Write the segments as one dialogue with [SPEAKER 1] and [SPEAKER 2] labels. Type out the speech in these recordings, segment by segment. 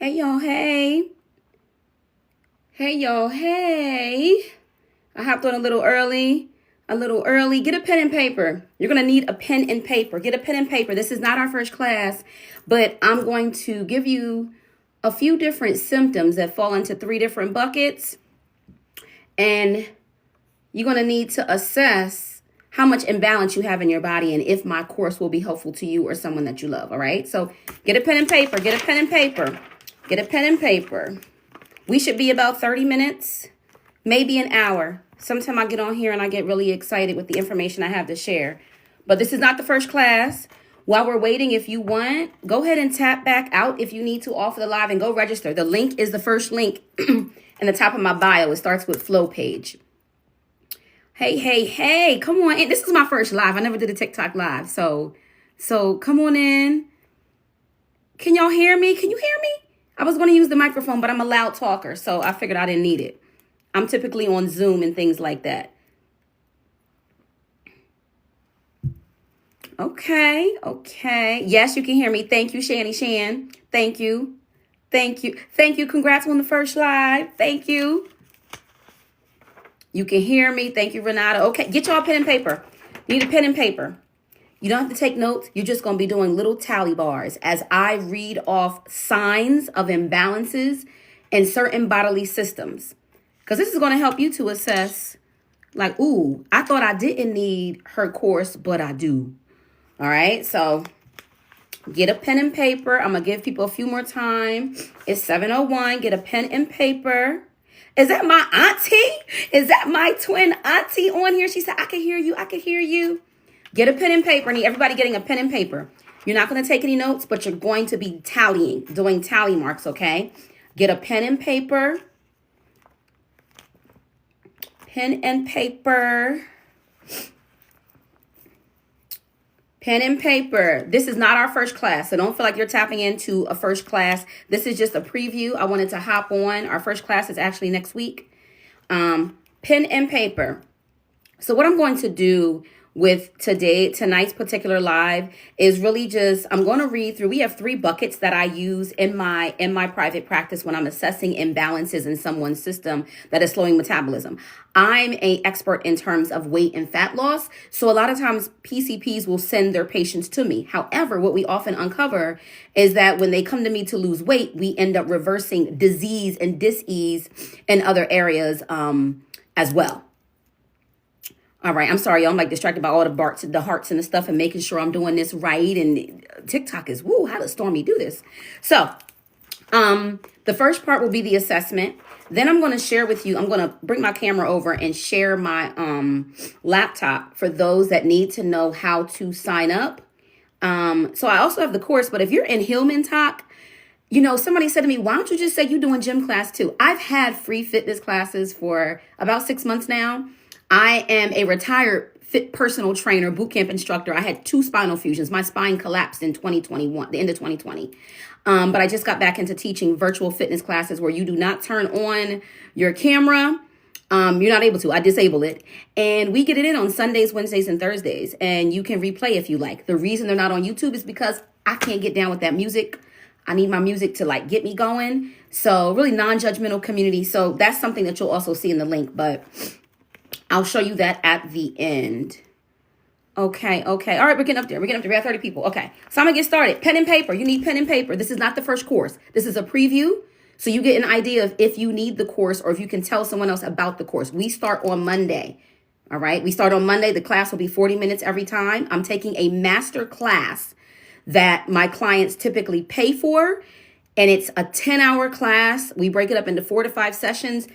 [SPEAKER 1] Hey, y'all, hey. Hey, y'all, hey. I hopped on a little early. Get a pen and paper. You're going to need a pen and paper. Get a pen and paper. This is not our first class, but I'm going to give you a few different symptoms that fall into 3 different buckets. And you're going to need to assess how much imbalance you have in your body and if my course will be helpful to you or someone that you love. All right. So get a pen and paper. Get a pen and paper. Get a pen and paper. We should be about 30 minutes, maybe an hour. Sometimes I get on here and I get really excited with the information I have to share. But this is not the first class. While we're waiting, if you want, go ahead and tap back out if you need to off of the live and go register. The link is the first link in the top of my bio. It starts with flow page. Hey, come on in. This is my first live. I never did a TikTok live. So come on in. Can y'all hear me? Can you hear me? I was going to use the microphone, but I'm a loud talker, so I figured I didn't need it. I'm typically on Zoom and things like that. Okay. Yes, you can hear me. Thank you, Shan. Thank you. Congrats on the first live. Thank you. You can hear me. Thank you, Renata. Okay, get y'all a pen and paper. You need a pen and paper. You don't have to take notes. You're just going to be doing little tally bars as I read off signs of imbalances in certain bodily systems. Because this is going to help you to assess, like, ooh, I thought I didn't need her course, but I do. All right, so get a pen and paper. I'm going to give people a few more time. It's 7:01. Get a pen and paper. Is that my auntie? Is that my twin auntie on here? She said, I can hear you. Get a pen and paper. I need everybody getting a pen and paper. You're not going to take any notes, but you're going to be tallying, doing tally marks, okay? Get a pen and paper. Pen and paper. Pen and paper. This is not our first class, so don't feel like you're tapping into a first class. This is just a preview. I wanted to hop on. Our first class is actually next week. Pen and paper. So what I'm going to do with tonight's particular live is really just, I'm going to read through. We have 3 buckets that I use in my private practice when I'm assessing imbalances in someone's system that is slowing metabolism. I'm an expert in terms of weight and fat loss. So a lot of times PCPs will send their patients to me. However, what we often uncover is that when they come to me to lose weight, we end up reversing disease and dis-ease in other areas as well. All right, I'm sorry, y'all. I'm like distracted by all the hearts and the stuff and making sure I'm doing this right. And TikTok is, woo, how does Stormy do this? So the first part will be the assessment. Then I'm going to share with you, I'm going to bring my camera over and share my laptop for those that need to know how to sign up. So I also have the course, but if you're in Hillman Talk, you know, somebody said to me, why don't you just say you're doing gym class too? I've had free fitness classes for about 6 months now. I am a retired fit personal trainer, boot camp instructor. I had 2 spinal fusions. My spine collapsed in 2021, the end of 2020. But I just got back into teaching virtual fitness classes where you do not turn on your camera. You're not able to. I disable it. And we get it in on Sundays, Wednesdays, and Thursdays. And you can replay if you like. The reason they're not on YouTube is because I can't get down with that music. I need my music to like get me going. So really non-judgmental community. So that's something that you'll also see in the link. But I'll show you that at the end. Okay. All right, we're getting up there. We have 30 people. Okay, so I'm going to get started. Pen and paper. You need pen and paper. This is not the first course. This is a preview. So you get an idea of if you need the course or if you can tell someone else about the course. We start on Monday. All right, we start on Monday. The class will be 40 minutes every time. I'm taking a master class that my clients typically pay for. And it's a 10-hour class. We break it up into 4 to 5 sessions.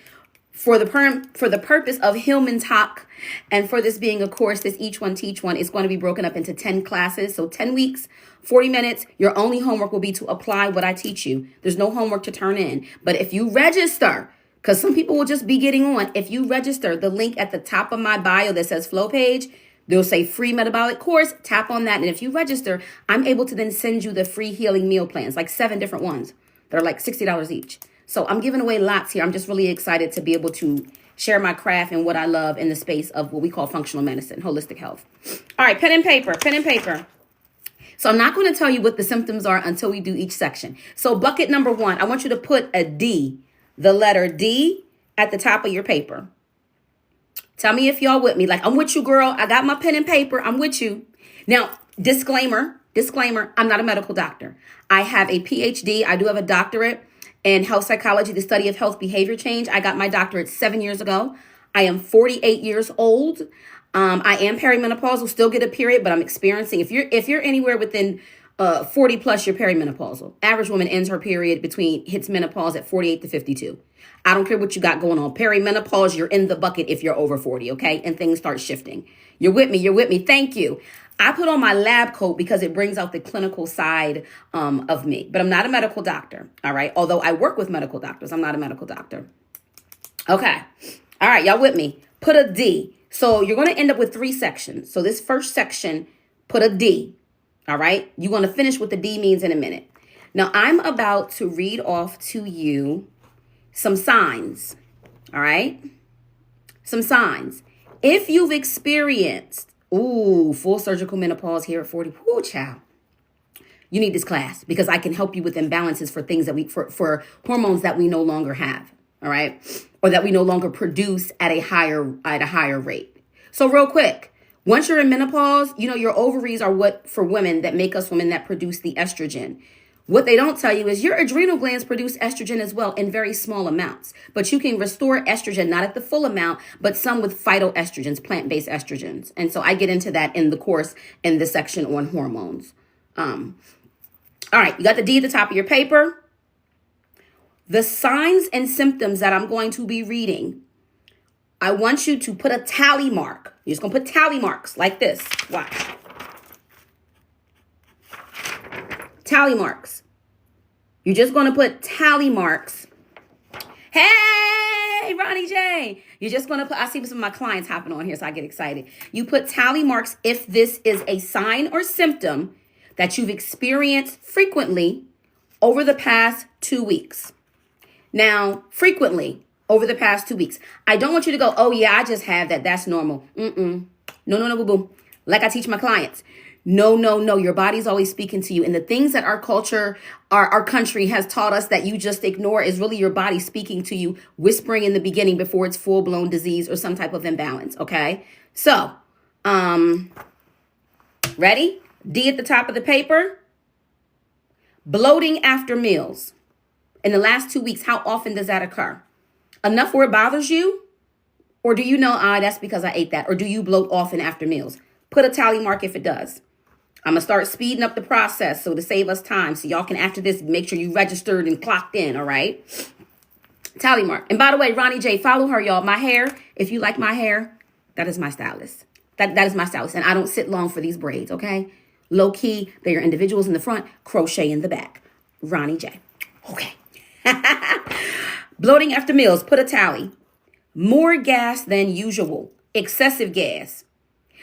[SPEAKER 1] For the purpose of Hillman Talk and for this being a course, this Each One Teach One is going to be broken up into 10 classes. So 10 weeks, 40 minutes. Your only homework will be to apply what I teach you. There's no homework to turn in. But if you register, because some people will just be getting on, if you register, the link at the top of my bio that says flow page, they'll say free metabolic course. Tap on that. And if you register, I'm able to then send you the free healing meal plans, like 7 different ones. They're like $60 each. So I'm giving away lots here. I'm just really excited to be able to share my craft and what I love in the space of what we call functional medicine, holistic health. All right, pen and paper. So I'm not going to tell you what the symptoms are until we do each section. So bucket number 1, I want you to put a D, the letter D at the top of your paper. Tell me if y'all with me. Like, I'm with you, girl. I got my pen and paper. I'm with you. Now, disclaimer, I'm not a medical doctor. I have a PhD. I do have a doctorate in health psychology, the study of health behavior change. I got my doctorate 7 years ago. I am 48 years old. I am perimenopausal, still get a period, but I'm experiencing, if you're anywhere within 40 plus, you're perimenopausal. Average woman ends her period hits menopause at 48 to 52. I don't care what you got going on. Perimenopause, you're in the bucket if you're over 40, okay? And things start shifting. You're with me. Thank you. I put on my lab coat because it brings out the clinical side of me. But I'm not a medical doctor, all right? Although I work with medical doctors, I'm not a medical doctor. Okay. All right, y'all with me? Put a D. So you're going to end up with 3 sections. So this first section, put a D. All right? You're going to finish what the D means in a minute. Now, I'm about to read off to you some signs. All right? Some signs. If you've experienced, full surgical menopause here at 40, child, you need this class because I can help you with imbalances for things that for hormones that we no longer have. All right. Or that we no longer produce at a higher rate. So real quick, once you're in menopause, your ovaries are what for women that make us women that produce the estrogen. What they don't tell you is your adrenal glands produce estrogen as well in very small amounts, but you can restore estrogen, not at the full amount, but some with phytoestrogens, plant-based estrogens. And so I get into that in the course in the section on hormones. All right. You got the D at the top of your paper. The signs and symptoms that I'm going to be reading, I want you to put a tally mark. You're just going to put tally marks like this. Watch. Tally marks. You're just going to put tally marks. Hey, Ronnie J. You're just going to put, I see some of my clients hopping on here, so I get excited. You put tally marks if this is a sign or symptom that you've experienced frequently over the past 2 weeks. Now, frequently over the past 2 weeks. I don't want you to go, oh yeah, I just have that. That's normal. No, boo boo. Like I teach my clients. No. Your body's always speaking to you. And the things that our culture, our country has taught us that you just ignore is really your body speaking to you, whispering in the beginning before it's full-blown disease or some type of imbalance. Okay. So, ready? D at the top of the paper. Bloating after meals. In the last 2 weeks, how often does that occur? Enough where it bothers you? Or do you know, that's because I ate that? Or do you bloat often after meals? Put a tally mark if it does. I'm going to start speeding up the process so to save us time. So y'all can, after this, make sure you registered and clocked in, all right? Tally mark. And by the way, Ronnie J, follow her, y'all. My hair, if you like my hair, that is my stylist. That is my stylist. And I don't sit long for these braids, okay? Low key, they are individuals in the front, crochet in the back. Ronnie J. Okay. Bloating after meals, put a tally. More gas than usual. Excessive gas.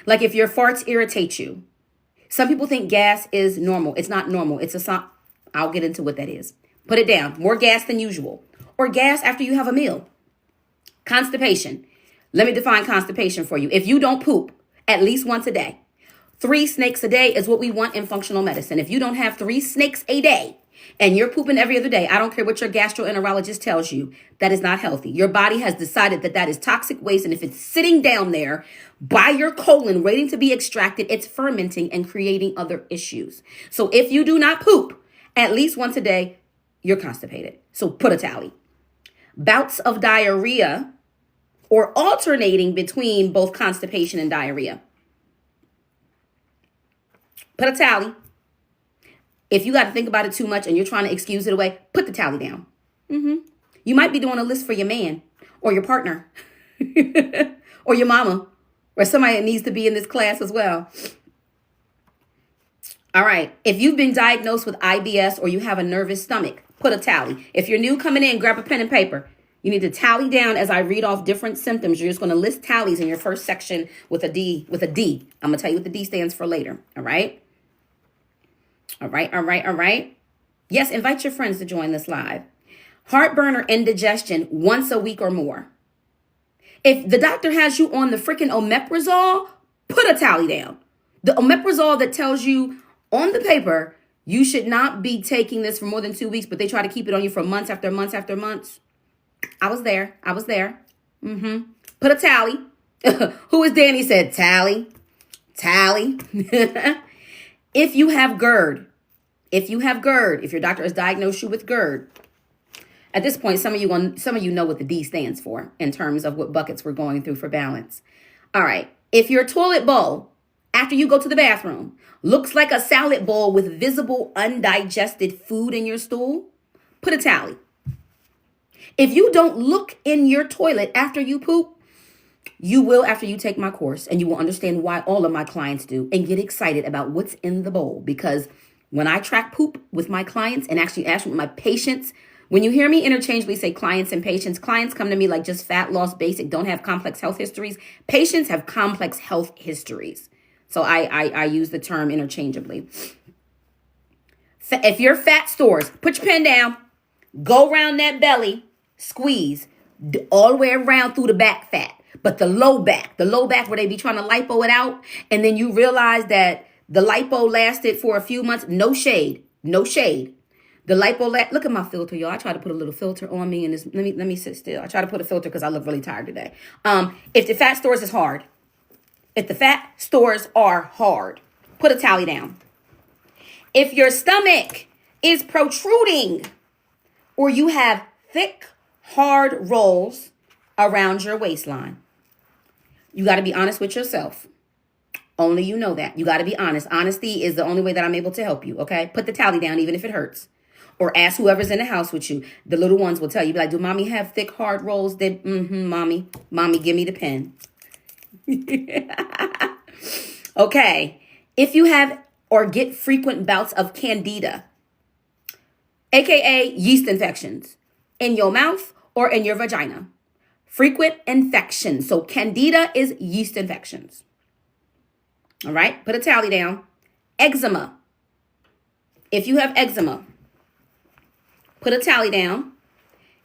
[SPEAKER 1] Like if your farts irritate you. Some people think gas is normal. It's not normal. I'll get into what that is. Put it down. More gas than usual. Or gas after you have a meal. Constipation. Let me define constipation for you. If you don't poop at least once a day, 3 snakes a day is what we want in functional medicine. If you don't have 3 snakes a day, and you're pooping every other day, I don't care what your gastroenterologist tells you, that is not healthy. Your body has decided that is toxic waste. And if it's sitting down there by your colon waiting to be extracted, it's fermenting and creating other issues. So if you do not poop at least once a day, you're constipated. So put a tally. Bouts of diarrhea or alternating between both constipation and diarrhea. Put a tally. If you got to think about it too much and you're trying to excuse it away, put the tally down. You might be doing a list for your man or your partner or your mama or somebody that needs to be in this class as well. All right. If you've been diagnosed with IBS or you have a nervous stomach, put a tally. If you're new coming in, grab a pen and paper. You need to tally down as I read off different symptoms. You're just going to list tallies in your first section with a D. I'm going to tell you what the D stands for later. All right. All right. Yes, invite your friends to join this live. Heartburn or indigestion once a week or more. If the doctor has you on the freaking omeprazole, put a tally down. The omeprazole that tells you On the paper, you should not be taking this for more than 2 weeks, but they try to keep it on you for months after months after months. I was there. Put a tally. Who is Danny said? Tally. If you have GERD, if your doctor has diagnosed you with GERD, at this point, some of you know what the D stands for in terms of what buckets we're going through for balance. All right. If your toilet bowl, after you go to the bathroom, looks like a salad bowl with visible undigested food in your stool, put a tally. If you don't look in your toilet after you poop, you will after you take my course, and you will understand why all of my clients do and get excited about what's in the bowl. Because when I track poop with my clients and actually ask my patients, when you hear me interchangeably say clients and patients, clients come to me like just fat loss basic, don't have complex health histories. Patients have complex health histories. So I use the term interchangeably. If your fat stores, put your pen down, go around that belly, squeeze all the way around through the back fat. But the low back where they be trying to lipo it out, and then you realize that the lipo lasted for a few months. No shade. The lipo, look at my filter, y'all. I try to put a little filter on me, and let me sit still. I try to put a filter because I look really tired today. If the fat stores are hard, put a tally down. If your stomach is protruding, or you have thick, hard rolls around your waistline, you got to be honest with yourself. Only you know that. You got to be honest. Honesty is the only way that I'm able to help you, okay? Put the tally down, even if it hurts. Or ask whoever's in the house with you. The little ones will tell you, be like, do mommy have thick, hard rolls? Then, mommy, give me the pen. Okay. If you have or get frequent bouts of candida, aka yeast infections, in your mouth or in your vagina. Frequent infections. So candida is yeast infections. All right. Put a tally down. Eczema. If you have eczema, put a tally down.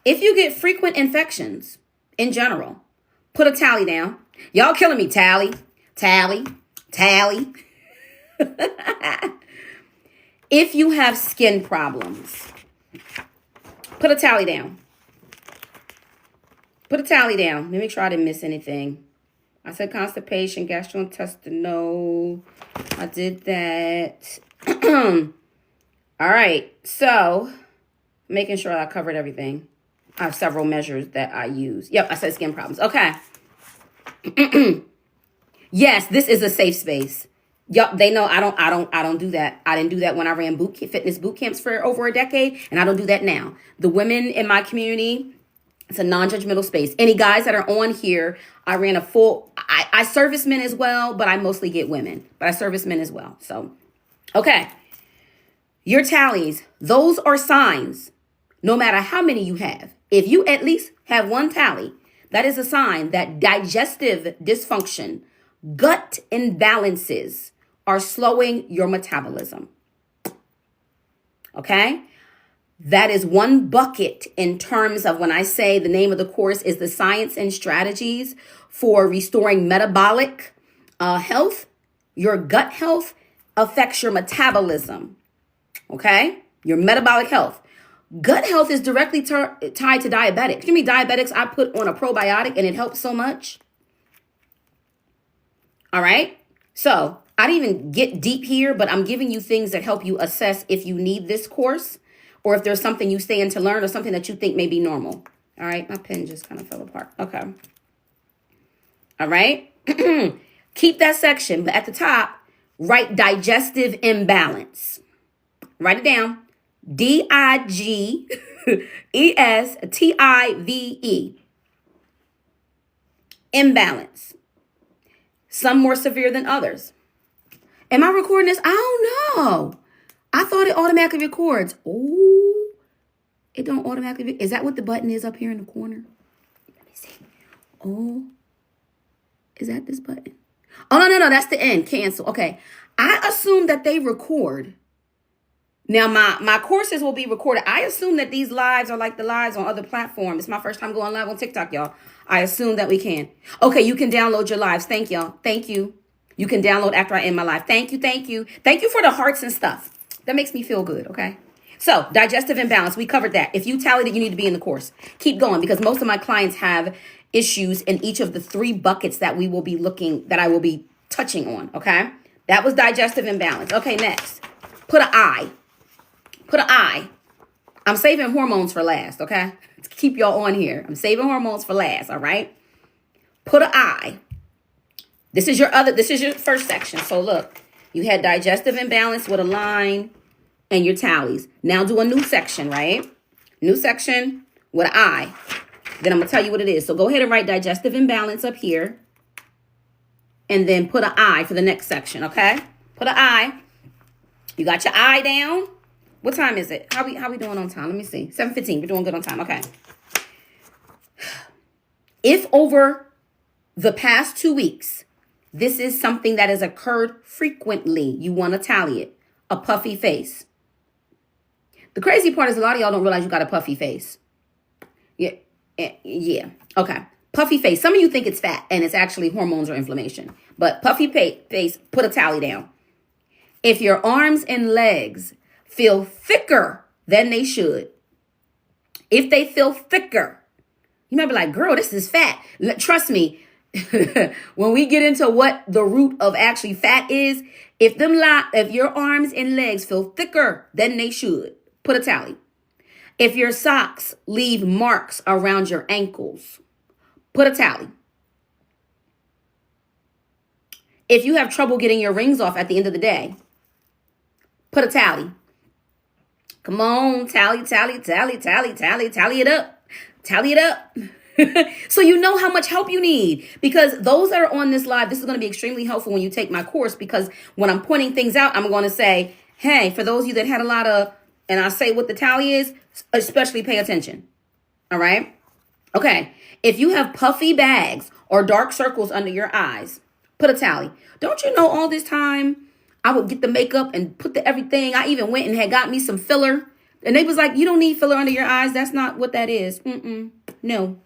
[SPEAKER 1] If you get frequent infections in general, put a tally down. Y'all killing me. Tally. If you have skin problems, put a tally down. Let me make sure I didn't miss anything. I said constipation, gastrointestinal. I did that. All right. So making sure I covered everything. I have several measures that I use. Yep. I said skin problems. Okay. Yes, this is a safe space. Yup, they know I don't do that. I didn't do that when I ran fitness boot camps for over a decade, and I don't do that now. The women in my community, it's a non-judgmental space. Any guys that are on here, I ran a full, I service men as well, but I mostly get women, but I service men as well. So, okay. Your tallies, those are signs, no matter how many you have. If you at least have one tally, that is a sign that digestive dysfunction, gut imbalances are slowing your metabolism. Okay? That is one bucket in terms of when I say the name of the course is the science and strategies for restoring metabolic health. Your gut health affects your metabolism. Okay? Your metabolic health. Gut health is directly tied to diabetics. Give me diabetics, I put on a probiotic and it helps so much. All right? So I didn't even get deep here, but I'm giving you things that help you assess if you need this course or if there's something you stand to learn or something that you think may be normal. All right? My pen just kind of fell apart. Okay. All right? Keep that section, but at the top, write digestive imbalance. Write it down. DIGESTIVE. Imbalance. Some more severe than others. Am I recording this? I don't know. I thought it automatically records. Oh, it don't automatically. Is that what the button is up here in the corner? Let me see. Oh, is that this button? Oh, no. That's the end. Cancel. Okay. I assume that they record. Now, my courses will be recorded. I assume that these lives are like the lives on other platforms. It's my first time going live on TikTok, y'all. I assume that we can. Okay, you can download your lives. Thank y'all. Thank you. You can download after I end my life. Thank you, thank you. Thank you for the hearts and stuff. That makes me feel good, okay? So, digestive imbalance, we covered that. If you tallied it, you need to be in the course. Keep going, because most of my clients have issues in each of the 3 buckets that I will be touching on, okay? That was digestive imbalance. Okay, next. Put an I. Put an I. I'm saving hormones for last, okay? Let's keep y'all on here. I'm saving hormones for last, all right? Put an I. This is your first section. So look, you had digestive imbalance with a line and your tallies. Now do a new section, right? New section with an I. Then I'm going to tell you what it is. So go ahead and write digestive imbalance up here. And then put an I for the next section, okay? Put an I. You got your I down. What time is it? How we doing on time? Let me see. 7:15. We're doing good on time. Okay. If over the past 2 weeks, this is something that has occurred frequently, you want to tally it. A puffy face. The crazy part is a lot of y'all don't realize you got a puffy face. Yeah. Okay. Puffy face. Some of you think it's fat and it's actually hormones or inflammation. But puffy face, put a tally down. If your arms and legs feel thicker than they should, if they feel thicker, you might be like, girl, this is fat. Trust me, when we get into what the root of actually fat is, if your arms and legs feel thicker than they should, put a tally. If your socks leave marks around your ankles, put a tally. If you have trouble getting your rings off at the end of the day, put a tally. Come on, tally it up. Tally it up. So you know how much help you need, because those that are on this live, this is going to be extremely helpful when you take my course, because when I'm pointing things out, I'm going to say, hey, for those of you that had a lot of, and I say what the tally is, especially pay attention. All right. Okay. If you have puffy bags or dark circles under your eyes, put a tally. Don't you know all this time I would get the makeup and put the everything. I even went and had got me some filler. And they was like, you don't need filler under your eyes. That's not what that is. No.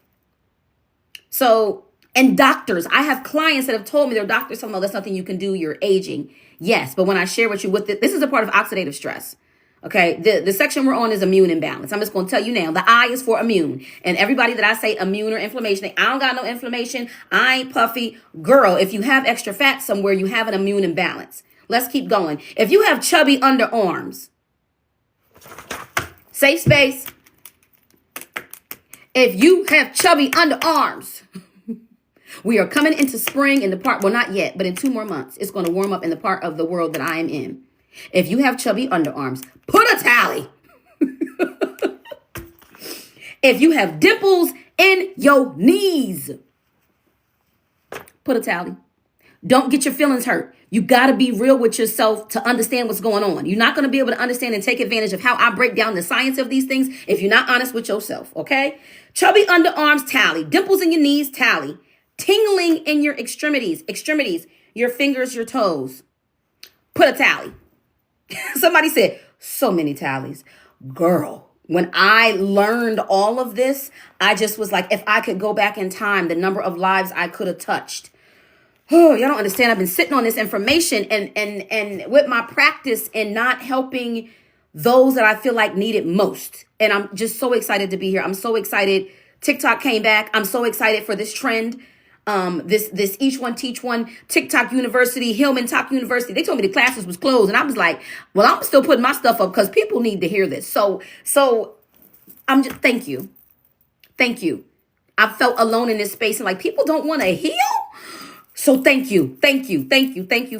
[SPEAKER 1] So, and doctors, I have clients that have told me, their doctors told me, oh, that's nothing you can do. You're aging. Yes. But when I share with you with this is a part of oxidative stress. Okay. The section we're on is immune imbalance. I'm just going to tell you now, the I is for immune. And everybody that I say immune or inflammation, I don't got no inflammation. I ain't puffy. Girl, if you have extra fat somewhere, you have an immune imbalance. Let's keep going. If you have chubby underarms, safe space. If you have chubby underarms, we are coming into spring in the part, well, not yet, but in 2 more months, it's going to warm up in the part of the world that I am in. If you have chubby underarms, put a tally. If you have dimples in your knees, put a tally. Don't get your feelings hurt. You got to be real with yourself to understand what's going on. You're not going to be able to understand and take advantage of how I break down the science of these things if you're not honest with yourself, okay? Chubby underarms, tally. Dimples in your knees, tally. Tingling in your extremities, your fingers, your toes. Put a tally. Somebody said, so many tallies. Girl, when I learned all of this, I just was like, if I could go back in time, the number of lives I could have touched. Oh, y'all don't understand. I've been sitting on this information and with my practice and not helping those that I feel like need it most. And I'm just so excited to be here. I'm so excited. TikTok came back. I'm so excited for this trend. This Each One Teach One, TikTok University, Hillman Talk University. They told me the classes was closed. And I was like, well, I'm still putting my stuff up because people need to hear this. So I'm just, thank you. Thank you. I felt alone in this space and like people don't want to heal. So thank you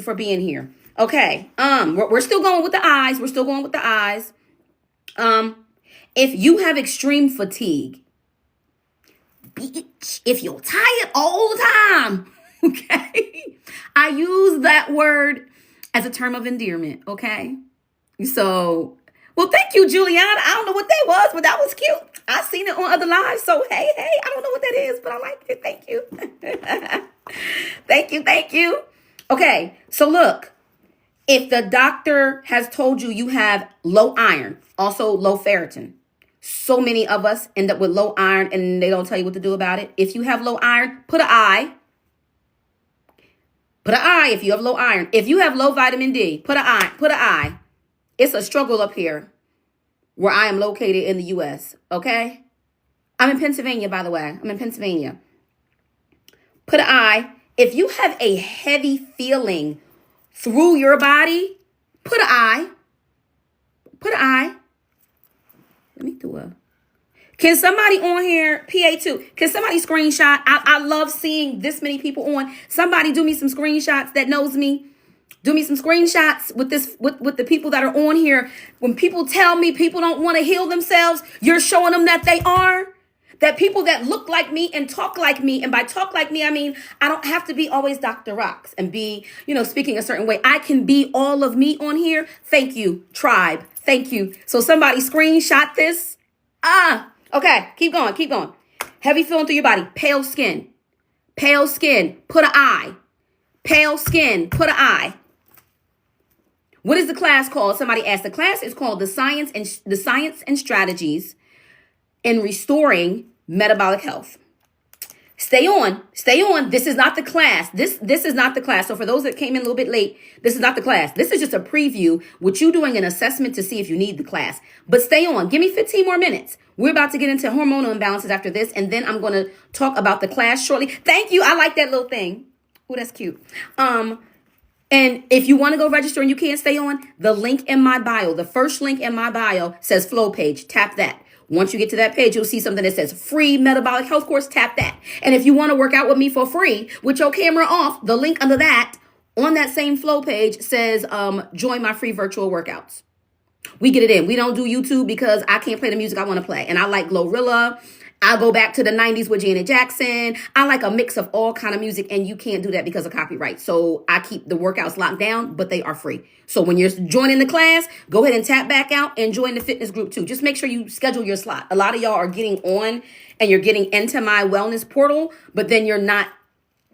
[SPEAKER 1] for being here. Okay. We're still going with the eyes. If you have extreme fatigue, bitch, if you're tired all the time, okay? I use that word as a term of endearment, okay? So, well, thank you, Juliana. I don't know what that was, but that was cute. I seen it on other lives. So, hey, I don't know what that is, but I like it. Thank you. Thank you. Okay, so look, if the doctor has told you you have low iron, also low ferritin, so many of us end up with low iron and they don't tell you what to do about it. If you have low iron, put an I. Put an I if you have low iron. If you have low vitamin D, put an I. Put an I. It's a struggle up here where I am located in the U.S., okay? I'm in Pennsylvania, by the way. I'm in Pennsylvania. Put an I. If you have a heavy feeling through your body, put an I. Put an I. Let me do a... Can somebody on here, PA2, can somebody screenshot? I love seeing this many people on. Somebody do me some screenshots that knows me. Do me some screenshots with this, with the people that are on here. When people tell me people don't want to heal themselves, you're showing them that they are. That people that look like me and talk like me, and by talk like me, I mean, I don't have to be always Dr. Rocks and be, speaking a certain way. I can be all of me on here. Thank you, tribe. Thank you. So somebody screenshot this. Okay, keep going, keep going. Heavy feeling through your body. Pale skin. Pale skin. Put an I. Pale skin. Put an I. What is the class called? Somebody asked. The class is called the Science and Strategies in Restoring Metabolic Health. Stay on. Stay on. This is not the class. This is not the class. So for those that came in a little bit late, this is not the class. This is just a preview with you doing an assessment to see if you need the class. But stay on. Give me 15 more minutes. We're about to get into hormonal imbalances after this, and then I'm going to talk about the class shortly. Thank you. I like that little thing. Oh, that's cute. And if you want to go register and you can't stay on, the link in my bio, the first link in my bio says flow page. Tap that. Once you get to that page, you'll see something that says free metabolic health course. Tap that. And if you want to work out with me for free with your camera off, the link under that on that same flow page says join my free virtual workouts. We get it in. We don't do YouTube because I can't play the music I want to play. And I like Glorilla. I go back to the 90s with Janet Jackson. I like a mix of all kind of music, and you can't do that because of copyright. So I keep the workouts locked down, but they are free. So when you're joining the class, go ahead and tap back out and join the fitness group too. Just make sure you schedule your slot. A lot of y'all are getting on and you're getting into my wellness portal, but then you're not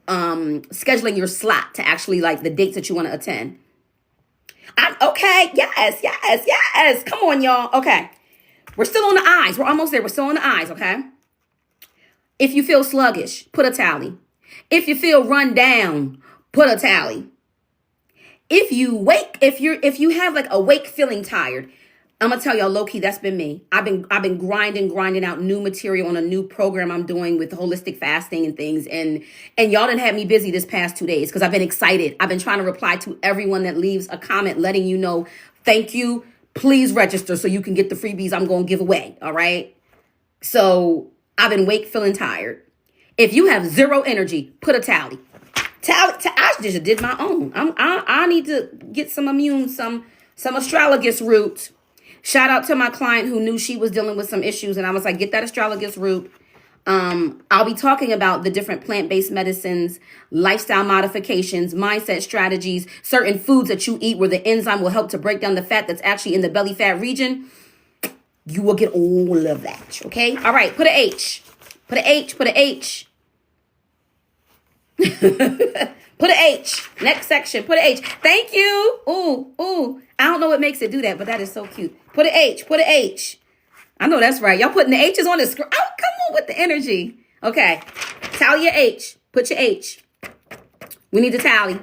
[SPEAKER 1] scheduling your slot to actually like the dates that you want to attend. Okay. Yes. Come on, y'all. Okay. We're still on the eyes. We're almost there. We're still on the eyes. Okay. If you feel sluggish, put a tally. If you feel run down, put a tally. If you have like awake feeling tired, I'm gonna tell y'all low key, that's been me. I've been grinding out new material on a new program I'm doing with holistic fasting and things. And y'all done had me busy this past 2 days because I've been excited. I've been trying to reply to everyone that leaves a comment letting you know, thank you. Please register so you can get the freebies I'm going to give away. All right. So I've been awake feeling tired. If you have zero energy, put a tally. I just did my own. I need to get some astragalus root. Shout out to my client who knew she was dealing with some issues. And I was like, get that astragalus root. I'll be talking about the different plant-based medicines, lifestyle modifications, mindset strategies, certain foods that you eat where the enzyme will help to break down the fat that's actually in the belly fat region. You will get all of that. Okay. All right. Put an H. Put an H. Put an H. Put an H. Next section. Put an H. Thank you. Ooh. I don't know what makes it do that, but that is so cute. Put an H. Put an H. I know that's right. Y'all putting the H's on the screen. Oh, come on with the energy. Okay. Tally your H. Put your H. We need to tally.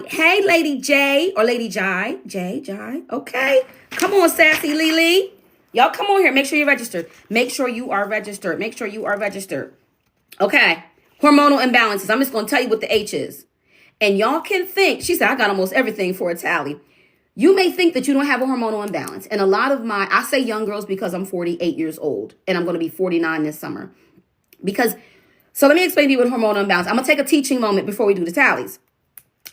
[SPEAKER 1] Hey, Lady J or Lady Jai. Jai. Okay. Come on, Sassy Lily. Y'all come on here. Make sure you're registered. Make sure you are registered. Okay. Hormonal imbalances. I'm just going to tell you what the H is. And y'all can think, she said, I got almost everything for a tally. You may think that you don't have a hormonal imbalance. And a lot of I say young girls because I'm 48 years old and I'm going to be 49 this summer. So let me explain to you what hormonal imbalance. I'm going to take a teaching moment before we do the tallies.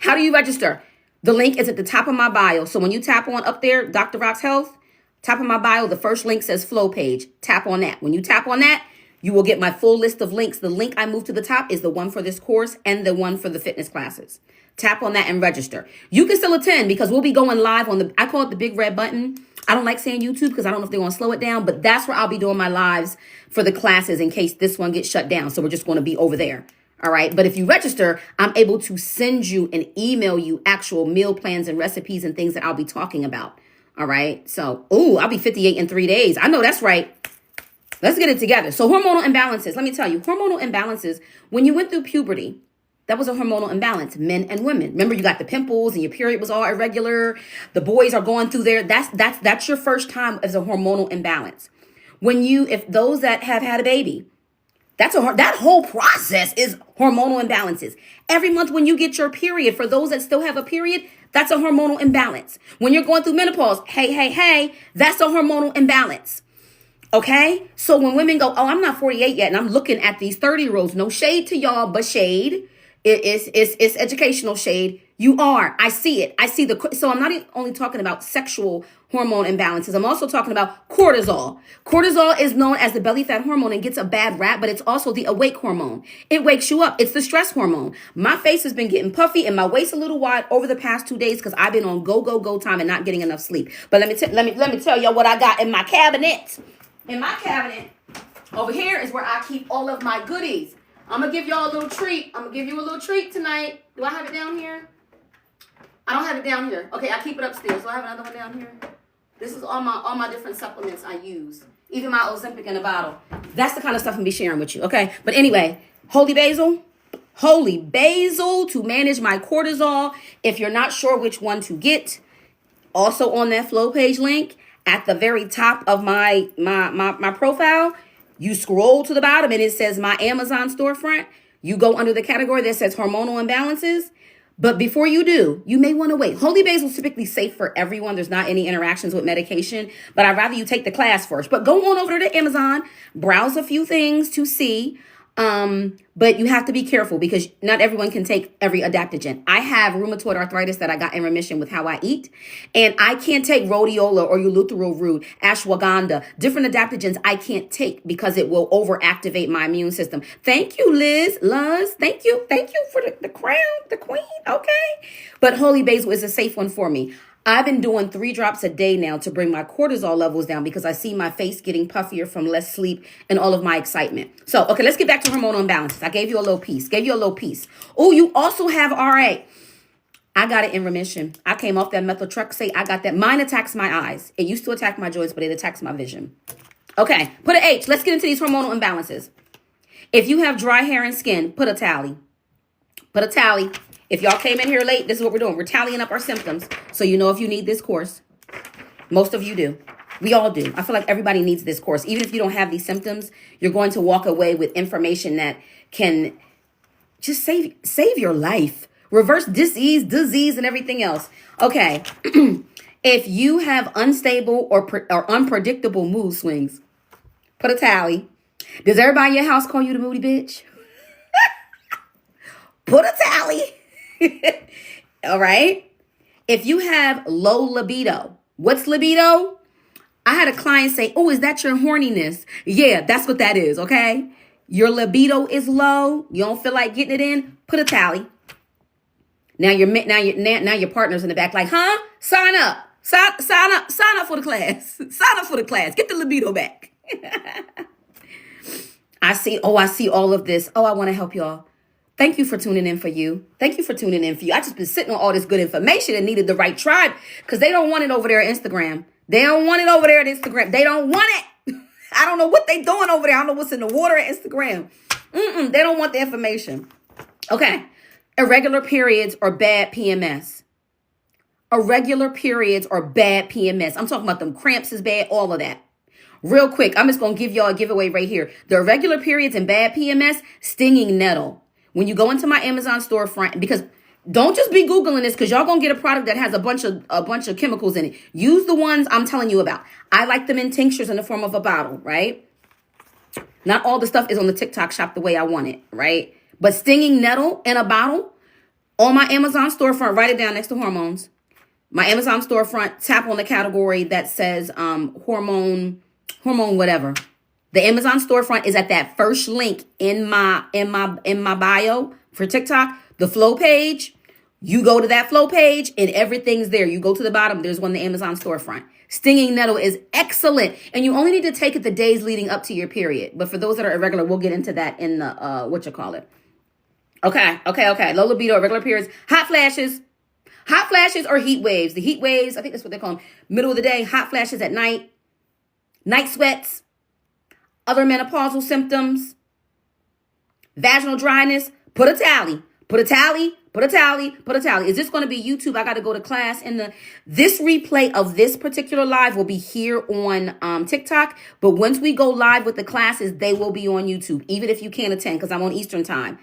[SPEAKER 1] How do you register? The link is at the top of my bio. So when you tap on up there, Dr. Rock's Health, top of my bio, the first link says flow page. Tap on that. When you tap on that, you will get my full list of links. The link I moved to the top is the one for this course and the one for the fitness classes. Tap on that and register. You can still attend because we'll be going live on I call it the big red button. I don't like saying YouTube because I don't know if they want to slow it down, but that's where I'll be doing my lives for the classes in case this one gets shut down. So we're just going to be over there. All right. But if you register, I'm able to send you and email you actual meal plans and recipes and things that I'll be talking about. All right. So, I'll be 58 in 3 days. I know that's right. Let's get it together. So hormonal imbalances. Let me tell you, hormonal imbalances, when you went through puberty, That was a hormonal imbalance, men and women. Remember, you got the pimples and your period was all irregular. The boys are going through there. That's your first time as a hormonal imbalance. If those that have had a baby, that whole process is hormonal imbalances. Every month when you get your period, for those that still have a period, that's a hormonal imbalance. When you're going through menopause, hey, that's a hormonal imbalance. Okay? So when women go, oh, I'm not 48 yet, and I'm looking at these 30-year-olds, no shade to y'all, but shade. It's educational shade. You are. I see it. So I'm not only talking about sexual hormone imbalances. I'm also talking about cortisol. Cortisol is known as the belly fat hormone and gets a bad rap, but it's also the awake hormone. It wakes you up. It's the stress hormone. My face has been getting puffy and my waist a little wide over the past 2 days because I've been on go time and not getting enough sleep. But let me tell y'all what I got in my cabinet. In my cabinet, over here is where I keep all of my goodies. I'm going to give y'all a little treat. I'm going to give you a little treat tonight. Do I have it down here? I don't have it down here. Okay, I keep it upstairs. Do I have another one down here? This is all my different supplements I use. Even my Ozempic in a bottle. That's the kind of stuff I'm going to be sharing with you, okay? But anyway, holy basil to manage my cortisol. If you're not sure which one to get, also on that flow page link at the very top of my profile, you scroll to the bottom and it says my Amazon storefront. You go under the category that says hormonal imbalances. But before you do, you may want to wait. Holy basil is typically safe for everyone. There's not any interactions with medication, but I'd rather you take the class first. But go on over to Amazon, browse a few things to see. But you have to be careful because not everyone can take every adaptogen. I have rheumatoid arthritis that I got in remission with how I eat. And I can't take rhodiola or eluteral root, ashwagandha, different adaptogens I can't take because it will overactivate my immune system. Thank you, Liz. Thank you for the crown, the queen. Okay. But holy basil is a safe one for me. I've been doing 3 drops a day now to bring my cortisol levels down because I see my face getting puffier from less sleep and all of my excitement. So, okay, let's get back to hormonal imbalances. I gave you a little piece. Oh, you also have RA. I got it in remission. I came off that methotrexate. I got that. Mine attacks my eyes. It used to attack my joints, but it attacks my vision. Okay, put an H. Let's get into these hormonal imbalances. If you have dry hair and skin, put a tally. Put a tally. If y'all came in here late, this is what we're doing. We're tallying up our symptoms. So you know if you need this course. Most of you do. We all do. I feel like everybody needs this course. Even if you don't have these symptoms, you're going to walk away with information that can just save your life. Reverse disease, and everything else. Okay. If you have unstable or unpredictable mood swings, put a tally. Does everybody in your house call you the moody bitch? Put a tally. All right. If you have low libido, what's libido? I had a client say, oh, is that your horniness? Yeah, that's what that is. Okay. Your libido is low. You don't feel like getting it in. Put a tally. Now your partner's in the back like, huh? Sign up for the class. Sign up for the class. Get the libido back. I see all of this. Oh, I want to help y'all. Thank you for tuning in for you. I just been sitting on all this good information and needed the right tribe because they don't want it over there at Instagram. They don't want it. I don't know what they doing over there. I don't know what's in the water at Instagram. They don't want the information. Okay. Irregular periods or bad PMS. I'm talking about them cramps is bad, all of that. Real quick, I'm just going to give y'all a giveaway right here. The irregular periods and bad PMS, stinging nettle. When you go into my Amazon storefront, because don't just be Googling this because y'all going to get a product that has a bunch of chemicals in it. Use the ones I'm telling you about. I like them in tinctures in the form of a bottle, right? Not all the stuff is on the TikTok shop the way I want it, right? But stinging nettle in a bottle on my Amazon storefront, write it down next to hormones. My Amazon storefront, tap on the category that says hormone whatever. The Amazon storefront is at that first link in my bio for TikTok, the flow page. You go to that flow page and everything's there. You go to the bottom, there's one, the Amazon storefront. Stinging nettle is excellent. And you only need to take it the days leading up to your period. But for those that are irregular, we'll get into that in the, Okay. Low libido, irregular periods, hot flashes or heat waves. The heat waves, I think that's what they call them. Middle of the day, hot flashes at night, night sweats. Other menopausal symptoms, vaginal dryness, put a tally. Put a tally, put a tally, put a tally. Is this going to be YouTube? I got to go to class. This replay of this particular live will be here on TikTok. But once we go live with the classes, they will be on YouTube, even if you can't attend because I'm on Eastern time.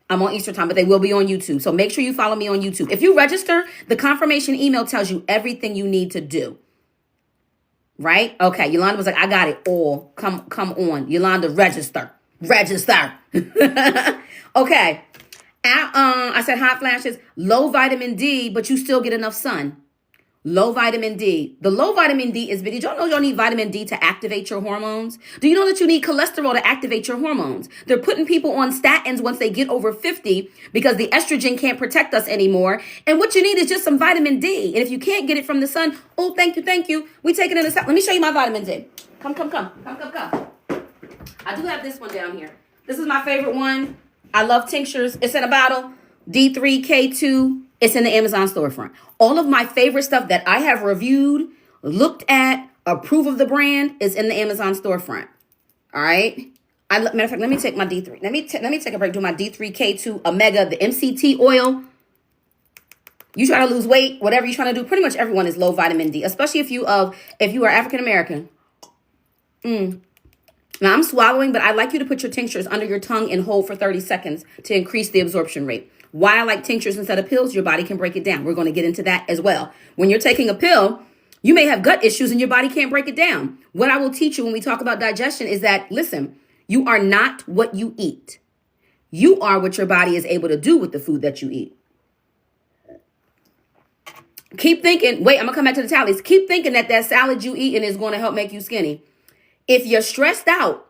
[SPEAKER 1] But they will be on YouTube. So make sure you follow me on YouTube. If you register, the confirmation email tells you everything you need to do. Right? Okay. Yolanda was like, I got it all. Come on. Yolanda, register. Okay. I said hot flashes, low vitamin D, but you still get enough sun. Low vitamin D. The low vitamin D is, did y'all know y'all need vitamin D to activate your hormones? Do you know that you need cholesterol to activate your hormones? They're putting people on statins once they get over 50 because the estrogen can't protect us anymore. And what you need is just some vitamin D. And if you can't get it from the sun, oh, thank you. We take it in the sun. Let me show you my vitamin D. Come. I do have this one down here. This is my favorite one. I love tinctures. It's in a bottle. D3K2. It's in the Amazon storefront. All of my favorite stuff that I have reviewed, looked at, approve of the brand is in the Amazon storefront. All right. Matter of fact, let me take my D3. Let me take a break. Do my D3K2 Omega, the MCT oil. You try to lose weight, whatever you're trying to do. Pretty much everyone is low vitamin D, especially if you are African American. Now I'm swallowing, but I'd like you to put your tinctures under your tongue and hold for 30 seconds to increase the absorption rate. Why I like tinctures instead of pills, your body can break it down. We're going to get into that as well. When you're taking a pill, you may have gut issues and your body can't break it down. What I will teach you when we talk about digestion is that, listen, you are not what you eat. You are what your body is able to do with the food that you eat. Keep thinking, wait, I'm going to come back to the tallies. Keep thinking that salad you eat is going to help make you skinny. If you're stressed out,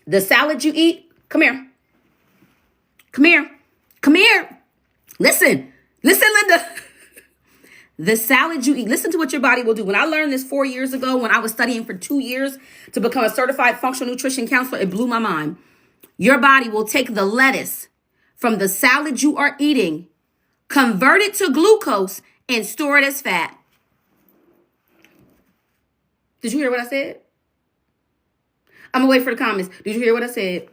[SPEAKER 1] the salad you eat, come here. Listen, Linda. The salad you eat, listen to what your body will do. When I learned this 4 years ago, when I was studying for 2 years to become a certified functional nutrition counselor, it blew my mind. Your body will take the lettuce from the salad you are eating, convert it to glucose, and store it as fat. Did you hear what I said? I'm going to wait for the comments. Did you hear what I said?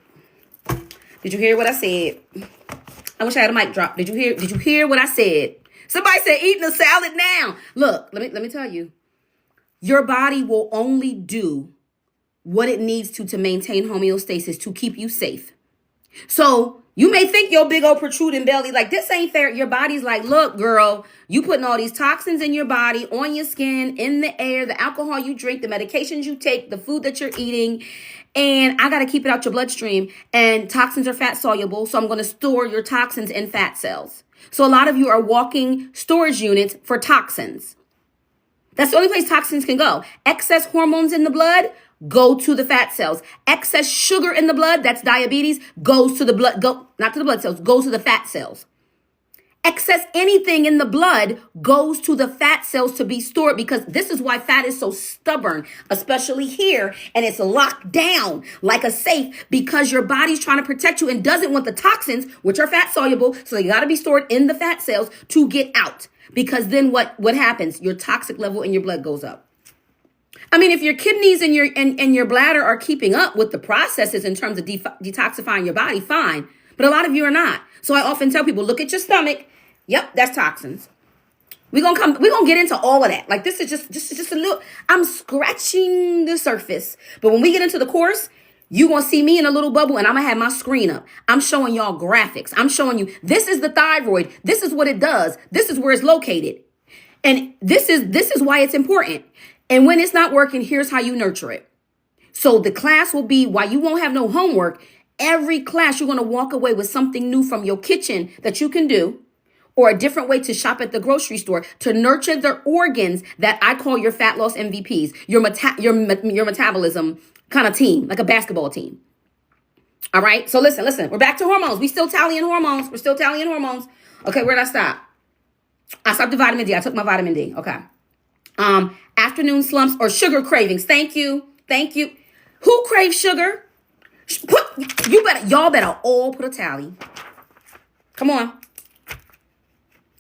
[SPEAKER 1] I wish I had a mic drop. Did you hear what I said? Somebody said eating a salad now. Look, let me tell you. Your body will only do what it needs to maintain homeostasis to keep you safe. So you may think your big old protruding belly, like this ain't fair. Your body's like, look, girl, you putting all these toxins in your body, on your skin, in the air, the alcohol you drink, the medications you take, the food that you're eating. And I got to keep it out your bloodstream. And toxins are fat soluble. So I'm going to store your toxins in fat cells. So a lot of you are walking storage units for toxins. That's the only place toxins can go. Excess hormones in the blood go to the fat cells. Excess sugar in the blood, that's diabetes, goes to the blood, not to the blood cells, goes to the fat cells. Excess anything in the blood goes to the fat cells to be stored, because this is why fat is so stubborn, especially here, and it's locked down like a safe because your body's trying to protect you and doesn't want the toxins, which are fat soluble, so they got to be stored in the fat cells to get out, because then what happens? Your toxic level in your blood goes up. I mean, if your kidneys and your bladder are keeping up with the processes in terms of detoxifying your body, fine. But a lot of you are not. So I often tell people, look at your stomach. Yep, that's toxins. We're gonna get into all of that. Like this is just a little, I'm scratching the surface. But when we get into the course, you're gonna see me in a little bubble and I'm gonna have my screen up. I'm showing y'all graphics. I'm showing you, this is the thyroid. This is what it does. This is where it's located. And this is why it's important. And when it's not working, here's how you nurture it. So the class will be, while you won't have no homework, every class you're going to walk away with something new from your kitchen that you can do, or a different way to shop at the grocery store to nurture the organs that I call your fat loss MVPs, your metabolism kind of team, like a basketball team. All right. So listen, we're back to hormones. We still tallying hormones. Okay. Where did I stop? I stopped the vitamin D. I took my vitamin D. Okay. Afternoon slumps or sugar cravings. Thank you. Who craves sugar? Y'all better all put a tally. Come on.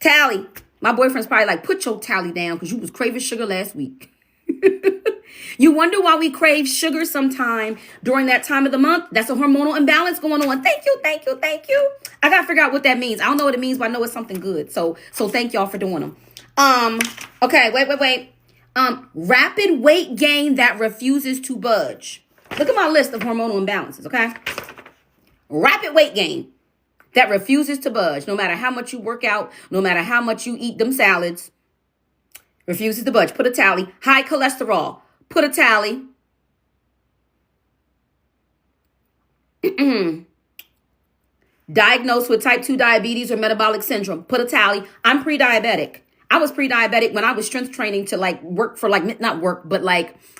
[SPEAKER 1] Tally. My boyfriend's probably like, put your tally down because you was craving sugar last week. You wonder why we crave sugar sometime during that time of the month? That's a hormonal imbalance going on. Thank you, thank you, thank you. I gotta figure out what that means. I don't know what it means, but I know it's something good. So thank y'all for doing them. Okay, wait. Rapid weight gain that refuses to budge. Look at my list of hormonal imbalances, okay? Rapid weight gain that refuses to budge. No matter how much you work out, no matter how much you eat them salads, refuses to budge. Put a tally. High cholesterol. Put a tally. Diagnosed with type 2 diabetes or metabolic syndrome. Put a tally. I'm pre-diabetic. I was pre-diabetic when I was strength training to not work, but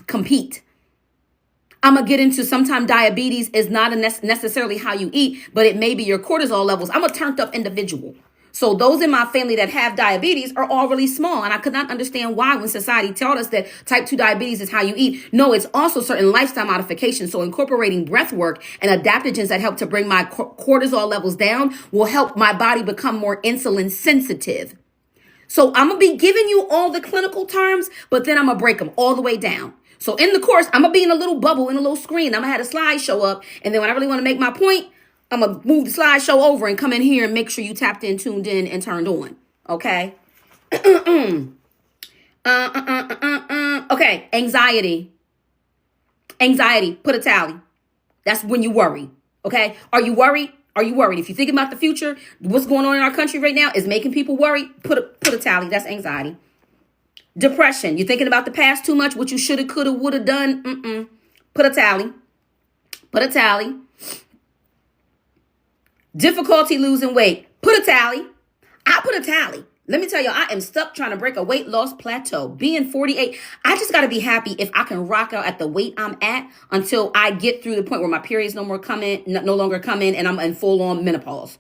[SPEAKER 1] compete. I'm going to get into sometimes diabetes is not necessarily how you eat, but it may be your cortisol levels. I'm a turned up individual. So those in my family that have diabetes are all really small. And I could not understand why when society taught us that type 2 diabetes is how you eat. No, it's also certain lifestyle modifications. So incorporating breath work and adaptogens that help to bring my cortisol levels down will help my body become more insulin sensitive. So I'm going to be giving you all the clinical terms, but then I'm going to break them all the way down. So in the course, I'm going to be in a little bubble, in a little screen. I'm going to have a slide show up. And then when I really want to make my point, I'm going to move the slideshow over and come in here and make sure you tapped in, tuned in, and turned on. Okay? Okay, anxiety. Anxiety, put a tally. That's when you worry. Okay? Are you worried? Are you worried? If you think about the future, what's going on in our country right now is making people worry. Put a tally. That's anxiety. Depression. You're thinking about the past too much, what you shoulda, coulda, woulda done. Put a tally. Put a tally. Difficulty losing weight. Put a tally. I put a tally. Let me tell you, I am stuck trying to break a weight loss plateau. Being 48, I just got to be happy if I can rock out at the weight I'm at until I get through the point where my periods no longer come in, and I'm in full on menopause.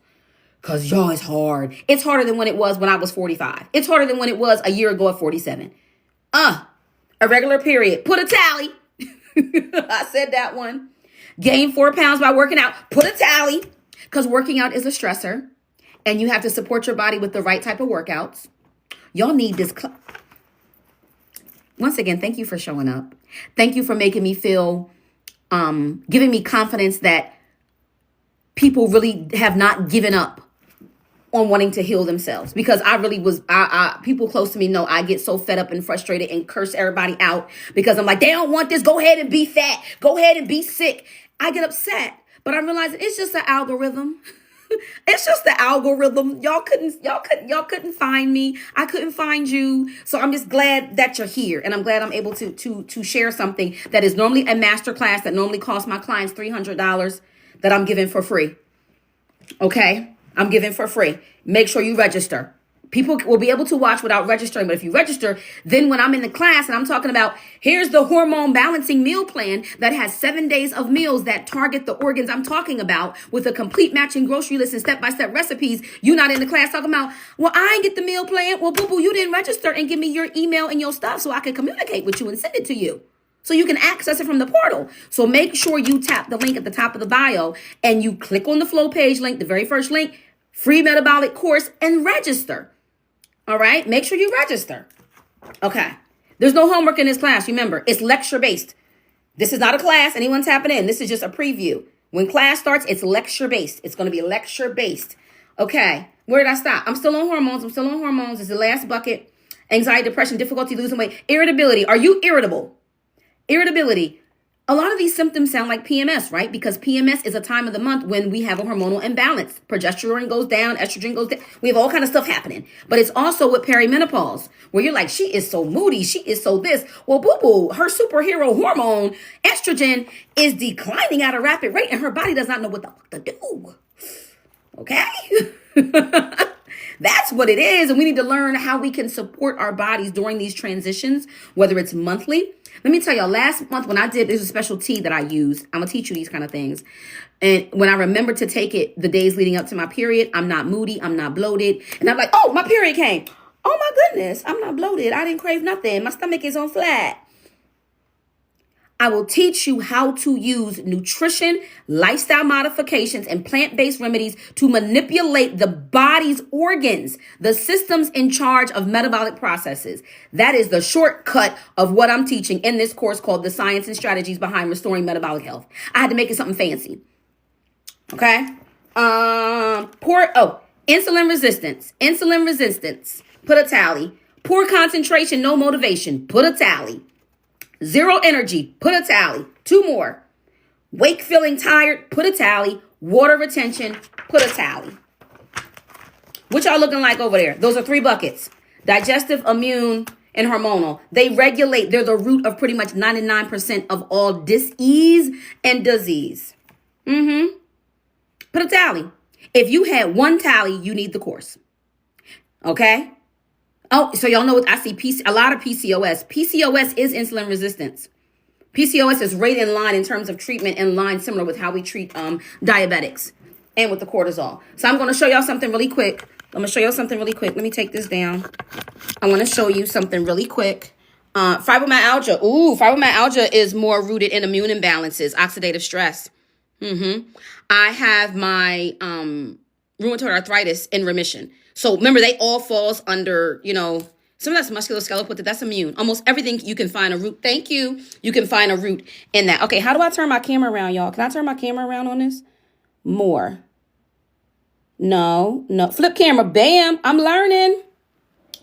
[SPEAKER 1] Because y'all, it's hard. It's harder than when it was when I was 45. It's harder than when it was a year ago at 47. Irregular period. Put a tally. I said that one. Gain 4 pounds by working out. Put a tally. Because working out is a stressor. And you have to support your body with the right type of workouts. Y'all need this. Once again, thank you for showing up. Thank you for making me feel, giving me confidence that people really have not given up on wanting to heal themselves. Because I really was, people close to me know I get so fed up and frustrated and curse everybody out because I'm like, they don't want this. Go ahead and be fat. Go ahead and be sick. I get upset, but I'm realizing it's just an algorithm. It's just the algorithm. Y'all couldn't find me. I couldn't find you. So I'm just glad that you're here. And I'm glad I'm able to share something that is normally a masterclass that normally costs my clients $300 that I'm giving for free. Okay? I'm giving for free. Make sure you register. People will be able to watch without registering. But if you register, then when I'm in the class and I'm talking about, here's the hormone balancing meal plan that has 7 days of meals that target the organs I'm talking about with a complete matching grocery list and step-by-step recipes. You're not in the class talking about, well, I ain't get the meal plan. Well, boo-boo, you didn't register and give me your email and your stuff so I can communicate with you and send it to you. So you can access it from the portal. So make sure you tap the link at the top of the bio and you click on the flow page link, the very first link, free metabolic course, and register. All right. Make sure you register. Okay. There's no homework in this class. Remember, it's lecture based. This is not a class. Anyone tapping in. This is just a preview. When class starts, it's lecture based. It's going to be lecture based. Okay. Where did I stop? I'm still on hormones. It's the last bucket. Anxiety, depression, difficulty losing weight, irritability. Are you irritable? Irritability. A lot of these symptoms sound like PMS, right? Because PMS is a time of the month when we have a hormonal imbalance. Progesterone goes down, estrogen goes down. We have all kind of stuff happening. But it's also with perimenopause, where you're like, she is so moody. She is so this. Well, boo-boo, her superhero hormone, estrogen, is declining at a rapid rate, and her body does not know what the fuck to do. Okay? That's what it is. And we need to learn how we can support our bodies during these transitions, whether it's monthly. Let me tell y'all, last month when I did, there's a special tea that I use. I'm going to teach you these kind of things. And when I remember to take it the days leading up to my period, I'm not moody. I'm not bloated. And I'm like, oh, my period came. Oh, my goodness. I'm not bloated. I didn't crave nothing. My stomach is on flat. I will teach you how to use nutrition, lifestyle modifications, and plant-based remedies to manipulate the body's organs, the systems in charge of metabolic processes. That is the shortcut of what I'm teaching in this course called The Science and Strategies Behind Restoring Metabolic Health. I had to make it something fancy. Okay? Insulin resistance. Insulin resistance. Put a tally. Poor concentration, no motivation. Put a tally. Zero energy. Put a tally. 2 more. Wake feeling tired. Put a tally. Water retention. Put a tally. What y'all looking like over there? Those are 3 buckets. Digestive, immune, and hormonal. They regulate. They're the root of pretty much 99% of all dis-ease and disease. Put a tally. If you had 1 tally, you need the course. Okay? Oh, so y'all know what I see a lot of PCOS. PCOS is insulin resistance. PCOS is right in line in terms of treatment, in line similar with how we treat diabetics and with the cortisol. So I'm going to show y'all something really quick. Let me take this down. I'm going to show you something really quick. Fibromyalgia. Fibromyalgia is more rooted in immune imbalances, oxidative stress. I have my rheumatoid arthritis in remission. So remember, they all falls under, some of that's musculoskeletal, but that's immune. Almost everything you can find a root. Thank you. You can find a root in that. Okay, how do I turn my camera around, y'all? Can I turn my camera around on this? More. No. Flip camera. Bam. I'm learning.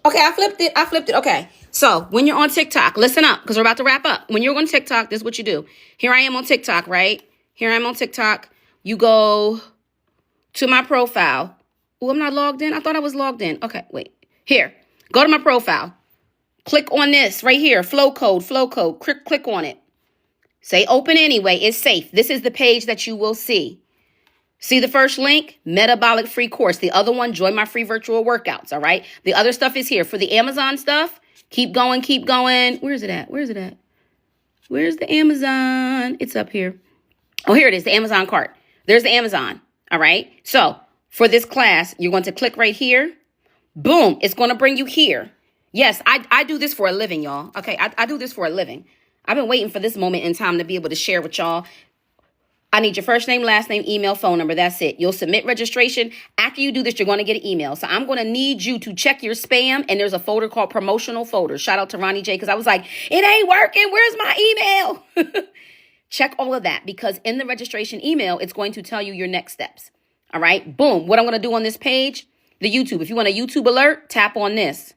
[SPEAKER 1] Okay, I flipped it. Okay. So when you're on TikTok, listen up because we're about to wrap up. When you're on TikTok, this is what you do. Here I am on TikTok, right? You go to my profile. Oh, I'm not logged in. I thought I was logged in. Okay, wait. Here, go to my profile. Click on this right here. Flow code. Click on it. Say open anyway. It's safe. This is the page that you will see. See the first link? Metabolic free course. The other one, join my free virtual workouts. All right. The other stuff is here. For the Amazon stuff, keep going. Where is it at? Where's the Amazon? It's up here. Oh, here it is. The Amazon cart. There's the Amazon. All right. So for this class, you're going to click right here. Boom. It's going to bring you here. Yes, I do this for a living, y'all. Okay. I do this for a living. I've been waiting for this moment in time to be able to share with y'all. I need your first name, last name, email, phone number. That's it. You'll submit registration. After you do this, you're going to get an email. So I'm going to need you to check your spam. And there's a folder called promotional folder. Shout out to Ronnie J. Because I was like, it ain't working. Where's my email? Check all of that because in the registration email, it's going to tell you your next steps. All right. Boom. What I'm going to do on this page, the YouTube. If you want a YouTube alert, tap on this.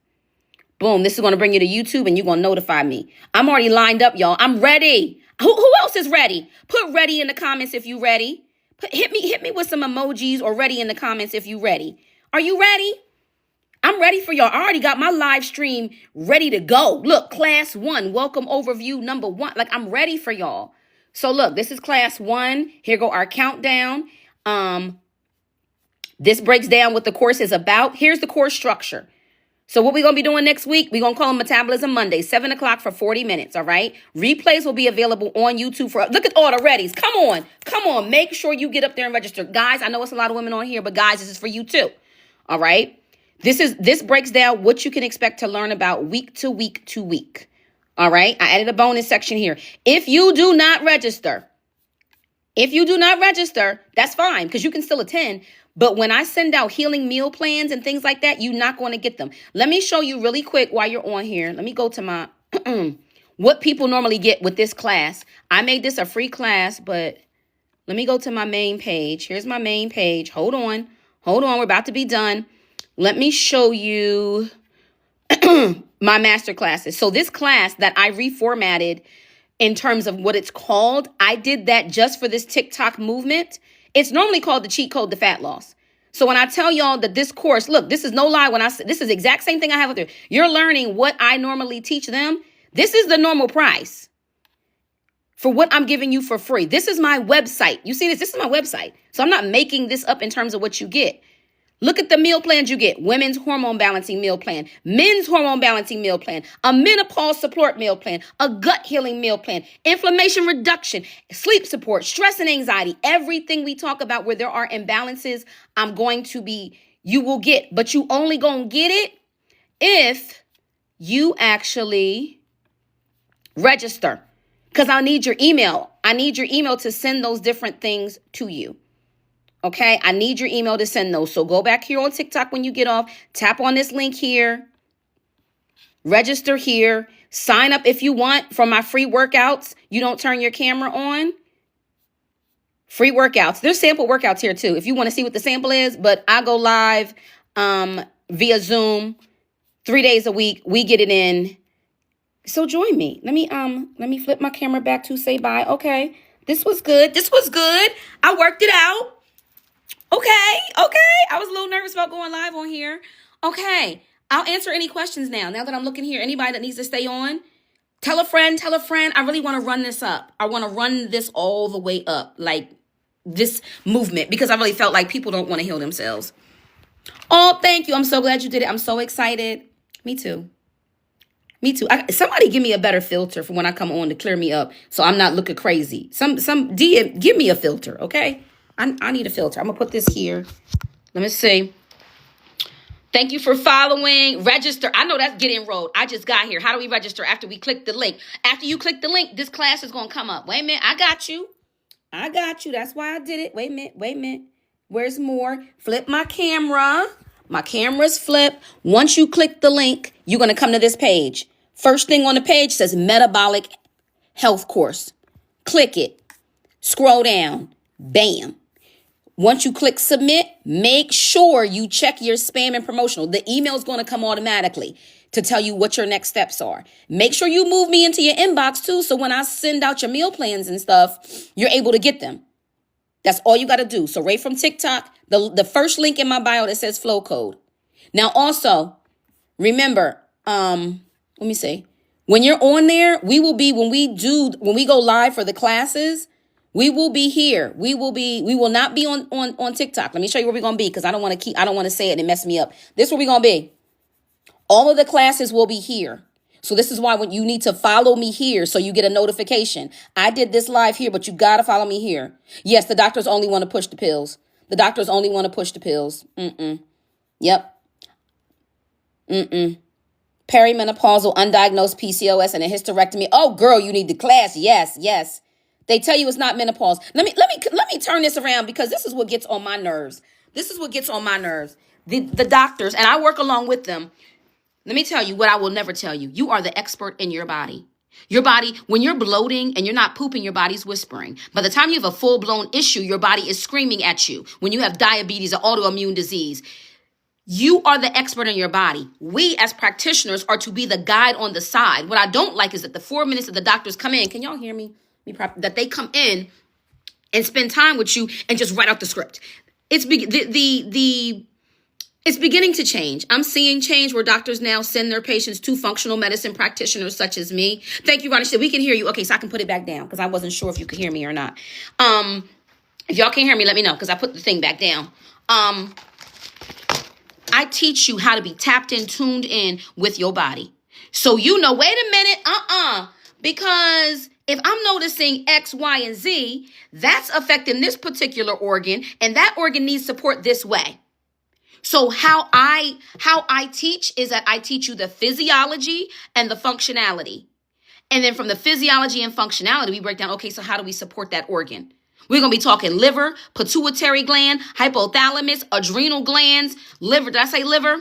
[SPEAKER 1] Boom. This is going to bring you to YouTube and you're going to notify me. I'm already lined up, y'all. I'm ready. Who else is ready? Put ready in the comments if you ready. Hit me with some emojis or ready in the comments if you ready. Are you ready? I'm ready for y'all. I already got my live stream ready to go. Look, class 1, welcome overview number 1. Like I'm ready for y'all. So look, this is class 1. Here go our countdown. This breaks down what the course is about. Here's the course structure. So what we're going to be doing next week, we're going to call them Metabolism Monday, 7 o'clock for 40 minutes, all right? Replays will be available on YouTube for, look at all the readies. Come on. Make sure you get up there and register. Guys, I know it's a lot of women on here, but guys, this is for you too, all right? This breaks down what you can expect to learn about week to week, all right? I added a bonus section here. If you do not register, that's fine because you can still attend. But when I send out healing meal plans and things like that, you're not going to get them. Let me show you really quick while you're on here. Let me go to my what people normally get with this class. I made this a free class, but let me go to my main page. Here's my main page. Hold on. We're about to be done. Let me show you my master classes. So this class that I reformatted in terms of what it's called, I did that just for this TikTok movement. It's normally called the cheat code to fat loss. So when I tell y'all that this course, look, this is no lie. When I say this is the exact same thing I have with you. You're learning what I normally teach them. This is the normal price for what I'm giving you for free. This is my website. You see this? This is my website. So I'm not making this up in terms of what you get. Look at the meal plans you get. Women's hormone balancing meal plan, men's hormone balancing meal plan, a menopause support meal plan, a gut healing meal plan, inflammation reduction, sleep support, stress and anxiety, everything we talk about where there are imbalances, you will get, but you only gonna get it if you actually register. because I need your email. I need your email to send those different things to you. Okay, I need your email to send those. So go back here on TikTok when you get off. Tap on this link here. Register here. Sign up if you want for my free workouts. You don't turn your camera on. Free workouts. There's sample workouts here too if you want to see what the sample is. But I go live via Zoom 3 days a week. We get it in. So join me. Let me flip my camera back to say bye. Okay, this was good. This was good. I worked it out. Okay. I was a little nervous about going live on here. Okay. I'll answer any questions now that I'm looking here. Anybody that needs to stay on, tell a friend. I really want to run this up. I want to run this all the way up, like this movement, because I really felt like people don't want to heal themselves. Oh, thank you. I'm so glad you did it. I'm so excited. Me too. Somebody give me a better filter for when I come on to clear me up so I'm not looking crazy. Some DM, give me a filter, okay? I need a filter. I'm going to put this here. Let me see. Thank you for following. Register. I know that's get enrolled. I just got here. How do we register? After we click the link. After you click the link, this class is going to come up. Wait a minute. I got you. That's why I did it. Wait a minute. Where's more? Flip my camera. My camera's flipped. Once you click the link, you're going to come to this page. First thing on the page says Metabolic Health Course. Click it. Scroll down. Bam. Once you click submit, make sure you check your spam and promotional. The email is going to come automatically to tell you what your next steps are. Make sure you move me into your inbox too, so when I send out your meal plans and stuff, you're able to get them. That's all you got to do. So right from TikTok, the first link in my bio that says flow code. Now also, remember, let me see. When you're on there, when we go live for the classes, we will be here. We will not be on TikTok. Let me show you where we're going to be, because I don't want to say it and mess me up. This is where we're going to be. All of the classes will be here. So this is why when you need to follow me here so you get a notification. I did this live here, but you got to follow me here. Yes, the doctors only want to push the pills. Yep. Perimenopausal, undiagnosed PCOS, and a hysterectomy. Oh, girl, you need the class. Yes. They tell you it's not menopause. Let me turn this around, because this is what gets on my nerves. The doctors, and I work along with them. Let me tell you what I will never tell you. You are the expert in your body. Your body, when you're bloating and you're not pooping, your body's whispering. By the time you have a full-blown issue, your body is screaming at you. When you have diabetes or autoimmune disease, you are the expert in your body. We as practitioners are to be the guide on the side. What I don't like is that the 4 minutes that the doctors come in, can y'all hear me? That they come in and spend time with you and just write out the script. It's beginning to change. I'm seeing change where doctors now send their patients to functional medicine practitioners such as me. Thank you, Ronnie. She said, we can hear you. Okay, so I can put it back down, because I wasn't sure if you could hear me or not. If y'all can't hear me, let me know, because I put the thing back down. I teach you how to be tapped in, tuned in with your body. So you know, wait a minute, because if I'm noticing X, Y, and Z, that's affecting this particular organ, and that organ needs support this way. So how I teach is that I teach you the physiology and the functionality. And then from the physiology and functionality, we break down, okay, so how do we support that organ? We're going to be talking liver, pituitary gland, hypothalamus, adrenal glands, liver. Did I say liver?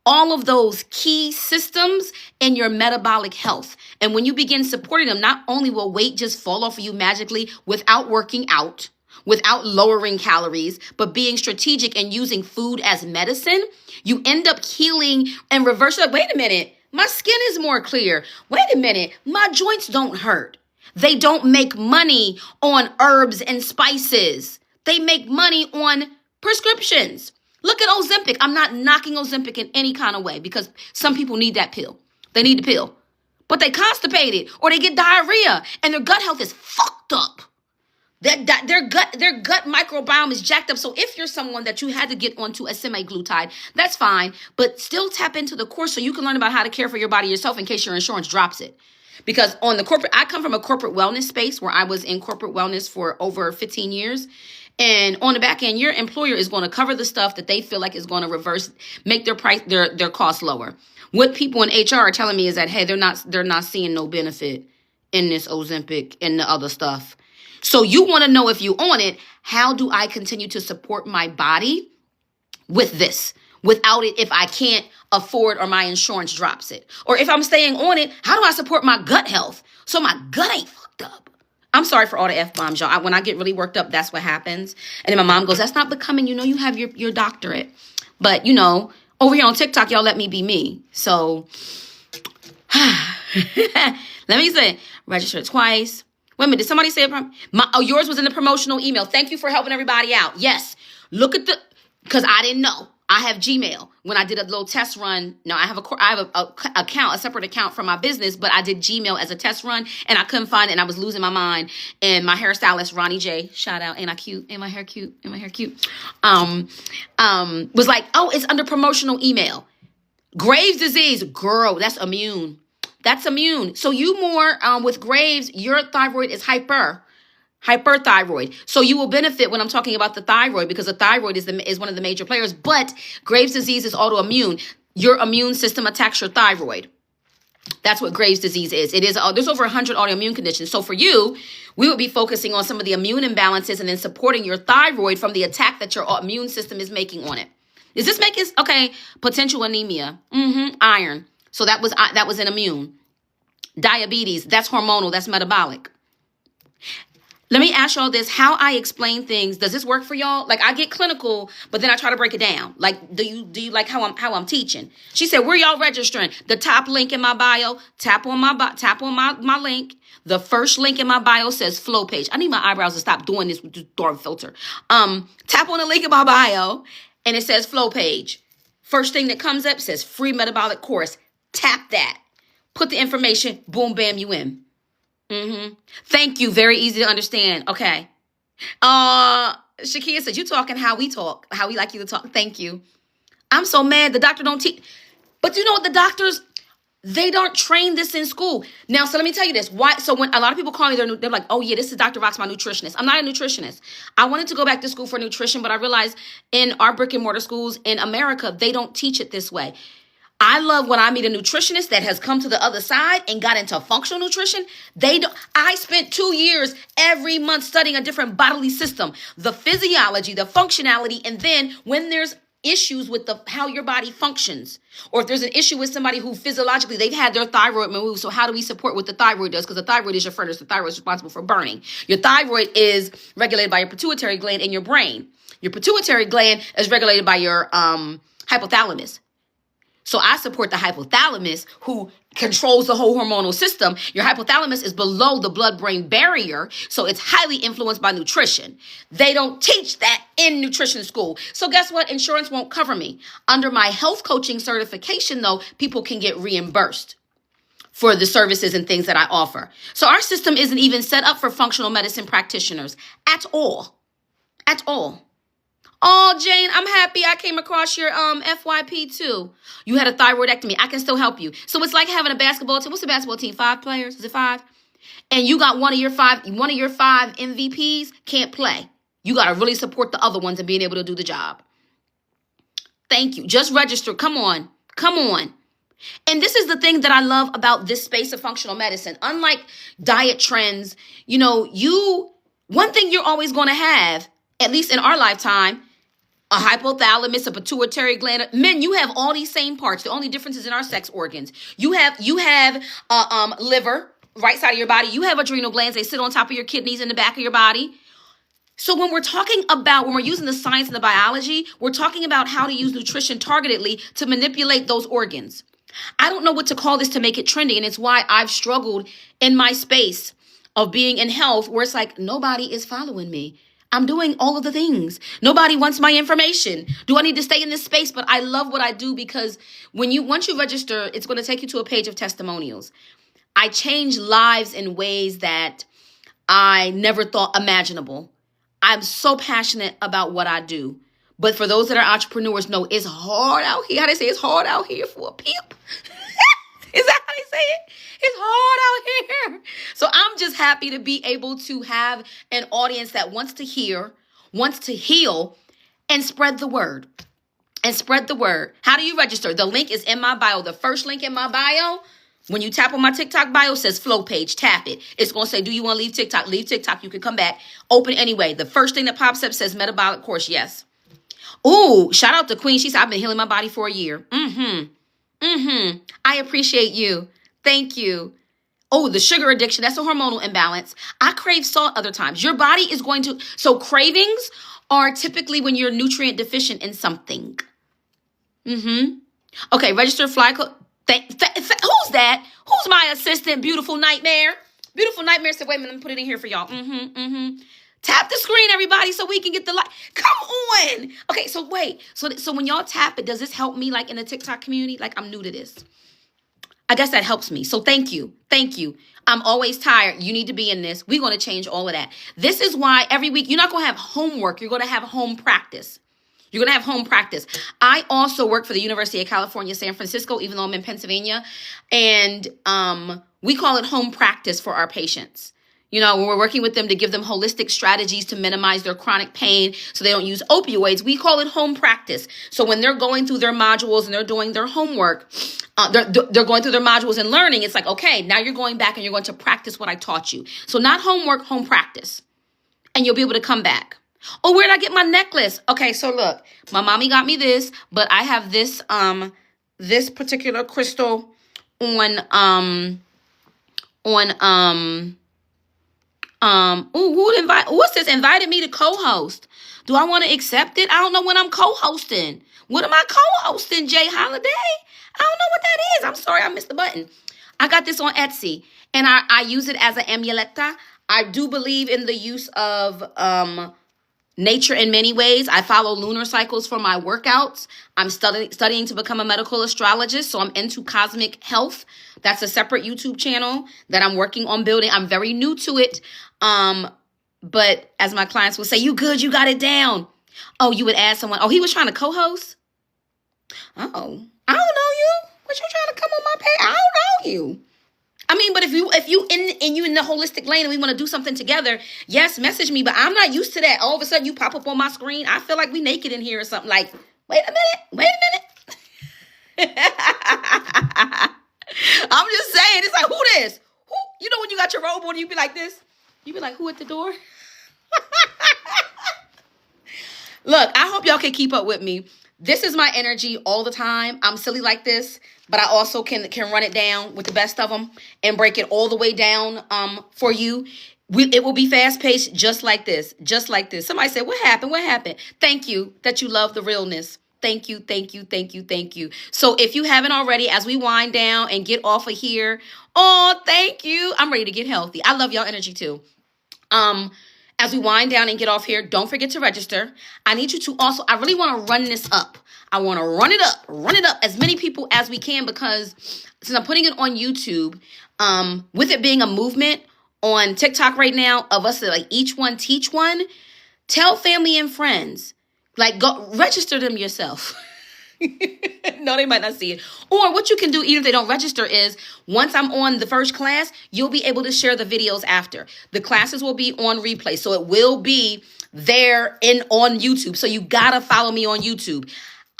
[SPEAKER 1] All of those key systems in your metabolic health. And when you begin supporting them, not only will weight just fall off of you magically without working out, without lowering calories, but being strategic and using food as medicine, you end up healing and reversing. Wait a minute, my skin is more clear. Wait a minute, my joints don't hurt. They don't make money on herbs and spices. They make money on prescriptions. Look at Ozempic. I'm not knocking Ozempic in any kind of way, because some people need that pill. They need the pill. But they constipated or they get diarrhea and their gut health is fucked up. Their gut microbiome is jacked up. So if you're someone that you had to get onto a semaglutide, that's fine. But still tap into the course so you can learn about how to care for your body yourself in case your insurance drops it. Because on the corporate, I come from a corporate wellness space where I was in corporate wellness for over 15 years. And on the back end, your employer is going to cover the stuff that they feel like is going to reverse, make their costs lower. What people in HR are telling me is that, hey, they're not seeing no benefit in this Ozempic and the other stuff. So you want to know if you on it, how do I continue to support my body with this? Without it, if I can't afford or my insurance drops it. Or if I'm staying on it, how do I support my gut health so my gut ain't fucked up? I'm sorry for all the F-bombs, y'all. When I get really worked up, that's what happens. And then my mom goes, that's not becoming. You know, you have your doctorate. But, you know, over here on TikTok, y'all let me be me. So, let me say, register twice. Wait a minute, did somebody say yours was in the promotional email. Thank you for helping everybody out. Yes, look at because I didn't know. I have Gmail. When I did a little test run, no, I have a separate account for my business, but I did Gmail as a test run, and I couldn't find it, and I was losing my mind. And my hairstylist, Ronnie J, shout out, ain't I cute? Ain't my hair cute? Ain't my hair cute? Was like, oh, it's under promotional email. Graves' disease, girl, that's immune. That's immune. So you more with Graves, your thyroid is hyperthyroid. So you will benefit when I'm talking about the thyroid, because the thyroid is one of the major players. But Graves' disease is autoimmune. Your immune system attacks your thyroid. That's what Graves' disease is. It is. There's over 100 autoimmune conditions. So for you, we would be focusing on some of the immune imbalances and then supporting your thyroid from the attack that your immune system is making on it. Is this making okay? Potential anemia, iron. So that was an immune. Diabetes, that's hormonal, that's metabolic. Let me ask y'all this, how I explain things. Does this work for y'all? Like, I get clinical, but then I try to break it down. Like, do you like how I'm teaching? She said, where y'all registering? The top link in my bio, tap on my link. The first link in my bio says flow page. I need my eyebrows to stop doing this with the dark filter. Tap on the link in my bio and it says flow page. First thing that comes up says free metabolic course. Tap that. Put the information, boom, bam, you in. Thank you. Very easy to understand. Okay. Shakia said, you talking how we talk, how we like you to talk. Thank you. I'm so mad the doctor don't teach. But you know what? The doctors, they don't train this in school. Now, so let me tell you this. Why? So when a lot of people call me, they're like, oh yeah, this is Dr. Vox, my nutritionist. I'm not a nutritionist. I wanted to go back to school for nutrition, but I realized in our brick and mortar schools in America, they don't teach it this way. I love when I meet a nutritionist that has come to the other side and got into functional nutrition. I spent 2 years every month studying a different bodily system, the physiology, the functionality, and then when there's issues with how your body functions, or if there's an issue with somebody who physiologically they've had their thyroid removed, so how do we support what the thyroid does? Because the thyroid is your furnace. The thyroid is responsible for burning. Your thyroid is regulated by your pituitary gland in your brain. Your pituitary gland is regulated by your hypothalamus. So I support the hypothalamus, who controls the whole hormonal system. Your hypothalamus is below the blood-brain barrier, so it's highly influenced by nutrition. They don't teach that in nutrition school. So guess what? Insurance won't cover me. Under my health coaching certification, though, people can get reimbursed for the services and things that I offer. So our system isn't even set up for functional medicine practitioners at all. At all. Oh, Jane, I'm happy I came across your FYP too. You had a thyroidectomy. I can still help you. So it's like having a basketball team. What's the basketball team? 5 players? Is it 5? And you got one of your five MVPs can't play. You got to really support the other ones and being able to do the job. Thank you. Just register. Come on. Come on. And this is the thing that I love about this space of functional medicine. Unlike diet trends, one thing you're always going to have, at least in our lifetime, a hypothalamus, a pituitary gland. Men, you have all these same parts. The only difference is in our sex organs. You have liver, right side of your body. You have adrenal glands. They sit on top of your kidneys in the back of your body. So when we're using the science and the biology, we're talking about how to use nutrition targetedly to manipulate those organs. I don't know what to call this to make it trendy. And it's why I've struggled in my space of being in health, where it's like, nobody is following me. I'm doing all of the things. Nobody wants my information. Do I need to stay in this space? But I love what I do, because once you register, it's going to take you to a page of testimonials. I change lives in ways that I never thought imaginable. I'm so passionate about what I do. But for those that are entrepreneurs, know it's hard out here. How they say it's hard out here for a pimp? Is that how they say it? It's hard out here. So I'm just happy to be able to have an audience that wants to hear, wants to heal, and spread the word. And spread the word. How do you register? The link is in my bio. The first link in my bio, When you tap on my TikTok bio, it says flow page. Tap it. It's going to say, do you want to leave TikTok? Leave TikTok. You can come back. Open anyway. The first thing that pops up says metabolic course. Yes. Ooh, shout out to Queen. She said, I've been healing my body for a year. I appreciate you. Thank you. Oh, the sugar addiction. That's a hormonal imbalance. I crave salt other times. Your body is going to. So cravings are typically when you're nutrient deficient in something. Okay, register fly code. Who's that? Who's my assistant, Beautiful Nightmare? Beautiful Nightmare said, wait a minute, let me put it in here for y'all. Tap the screen, everybody, so we can get the light. Come on. Okay, so wait. So when y'all tap it, does this help me like in the TikTok community? Like I'm new to this. I guess that helps me. So thank you. Thank you. I'm always tired. You need to be in this. We're going to change all of that. This is why every week you're not going to have homework. You're going to have home practice. You're going to have home practice. I also work for the University of California, San Francisco, even though I'm in Pennsylvania. And we call it home practice for our patients. You know, when we're working with them to give them holistic strategies to minimize their chronic pain so they don't use opioids, we call it home practice. So when they're going through their modules and they're doing their homework, they're going through their modules and learning. It's like, okay, now you're going back and you're going to practice what I taught you. So not homework, home practice. And you'll be able to come back. Oh, where did I get my necklace? Okay, so look, my mommy got me this, but I have this this particular crystal on what's this? Invited me to co-host. Do I want to accept it? I don't know when I'm co-hosting. What am I co-hosting, Jay Holiday? I don't know what that is. I'm sorry, I missed the button. I got this on Etsy, and I use it as an amuleta. I do believe in the use of nature in many ways. I follow lunar cycles for my workouts. I'm studying to become a medical astrologist, so I'm into cosmic health. That's a separate YouTube channel that I'm working on building. I'm very new to it. But as my clients will say, you good, you got it down. Oh, you would add someone. Oh, he was trying to co-host? Oh, I don't know you. What you trying to come on my page? I don't know you. I mean, but if you in the holistic lane and we want to do something together, yes, message me. But I'm not used to that. All of a sudden you pop up on my screen. I feel like we naked in here or something. Like, wait a minute. I'm just saying, it's like, who this? Who? You know when you got your robe on, you be like this? You be like, who at the door? Look, I hope y'all can keep up with me. This is my energy all the time. I'm silly like this, but I also can run it down with the best of them and break it all the way down for you. It will be fast-paced just like this, just like this. Somebody said, what happened? What happened? Thank you that you love the realness. Thank you, thank you, thank you, thank you. So if you haven't already, as we wind down and get off of here, oh, thank you. I'm ready to get healthy. I love y'all energy too. As we wind down and get off here, don't forget to register. I need you to also, I really want to run this up. I want to run it up as many people as we can, because since I'm putting it on YouTube, with it being a movement on TikTok right now of us to like each one teach one, tell family and friends, like go register them yourself. No, they might not see it. Or what you can do, even if they don't register, is once I'm on the first class, you'll be able to share the videos after. The classes will be on replay, so it will be there on YouTube. So you gotta follow me on YouTube.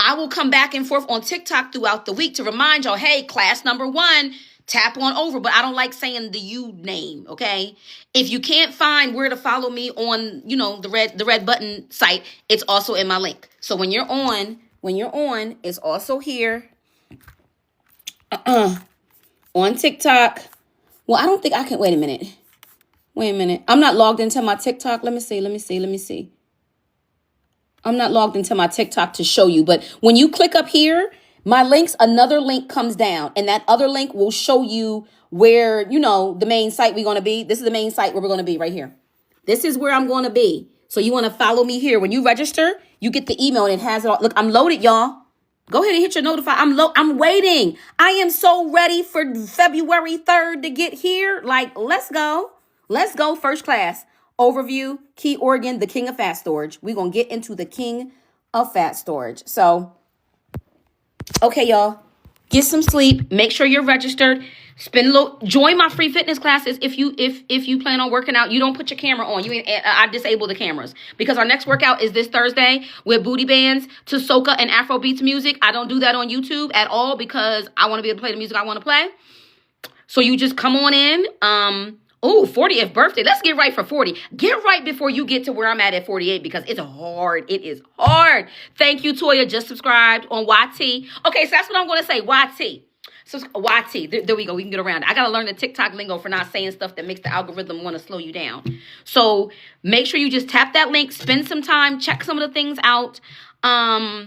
[SPEAKER 1] I will come back and forth on TikTok throughout the week to remind y'all, hey, class number 1, tap on over. But I don't like saying the you name, okay? If you can't find where to follow me on, the red button site, it's also in my link. So when you're on, it's also here on TikTok. Well, I don't think I can. Wait a minute. I'm not logged into my TikTok. Let me see. I'm not logged into my TikTok to show you. But when you click up here, my links, another link comes down. And that other link will show you where, the main site we're going to be. This is the main site where we're going to be right here. This is where I'm going to be. So you want to follow me here. When you register, you get the email and it has it all. Look, I'm loaded, y'all. Go ahead and hit your notify. I'm waiting. I am so ready for February 3rd to get here. Like, let's go. Let's go. First class. Overview, key organ, the king of fat storage. We're going to get into the king of fat storage. So, okay, y'all. Get some sleep. Make sure you're registered. Join my free fitness classes if you plan on working out. You don't put your camera on. I disable the cameras because our next workout is this Thursday with booty bands to soca and Afro beats music. I don't do that on YouTube at all because I want to be able to play the music I want to play. So you just come on in. 40th birthday. Let's get right for 40. Get right before you get to where I'm at 48 because it's hard. It is hard. Thank you, Toya. Just subscribed on YT. Okay, so that's what I'm going to say. YT. So YT. There we go. We can get around it. I got to learn the TikTok lingo for not saying stuff that makes the algorithm want to slow you down. So make sure you just tap that link. Spend some time. Check some of the things out. I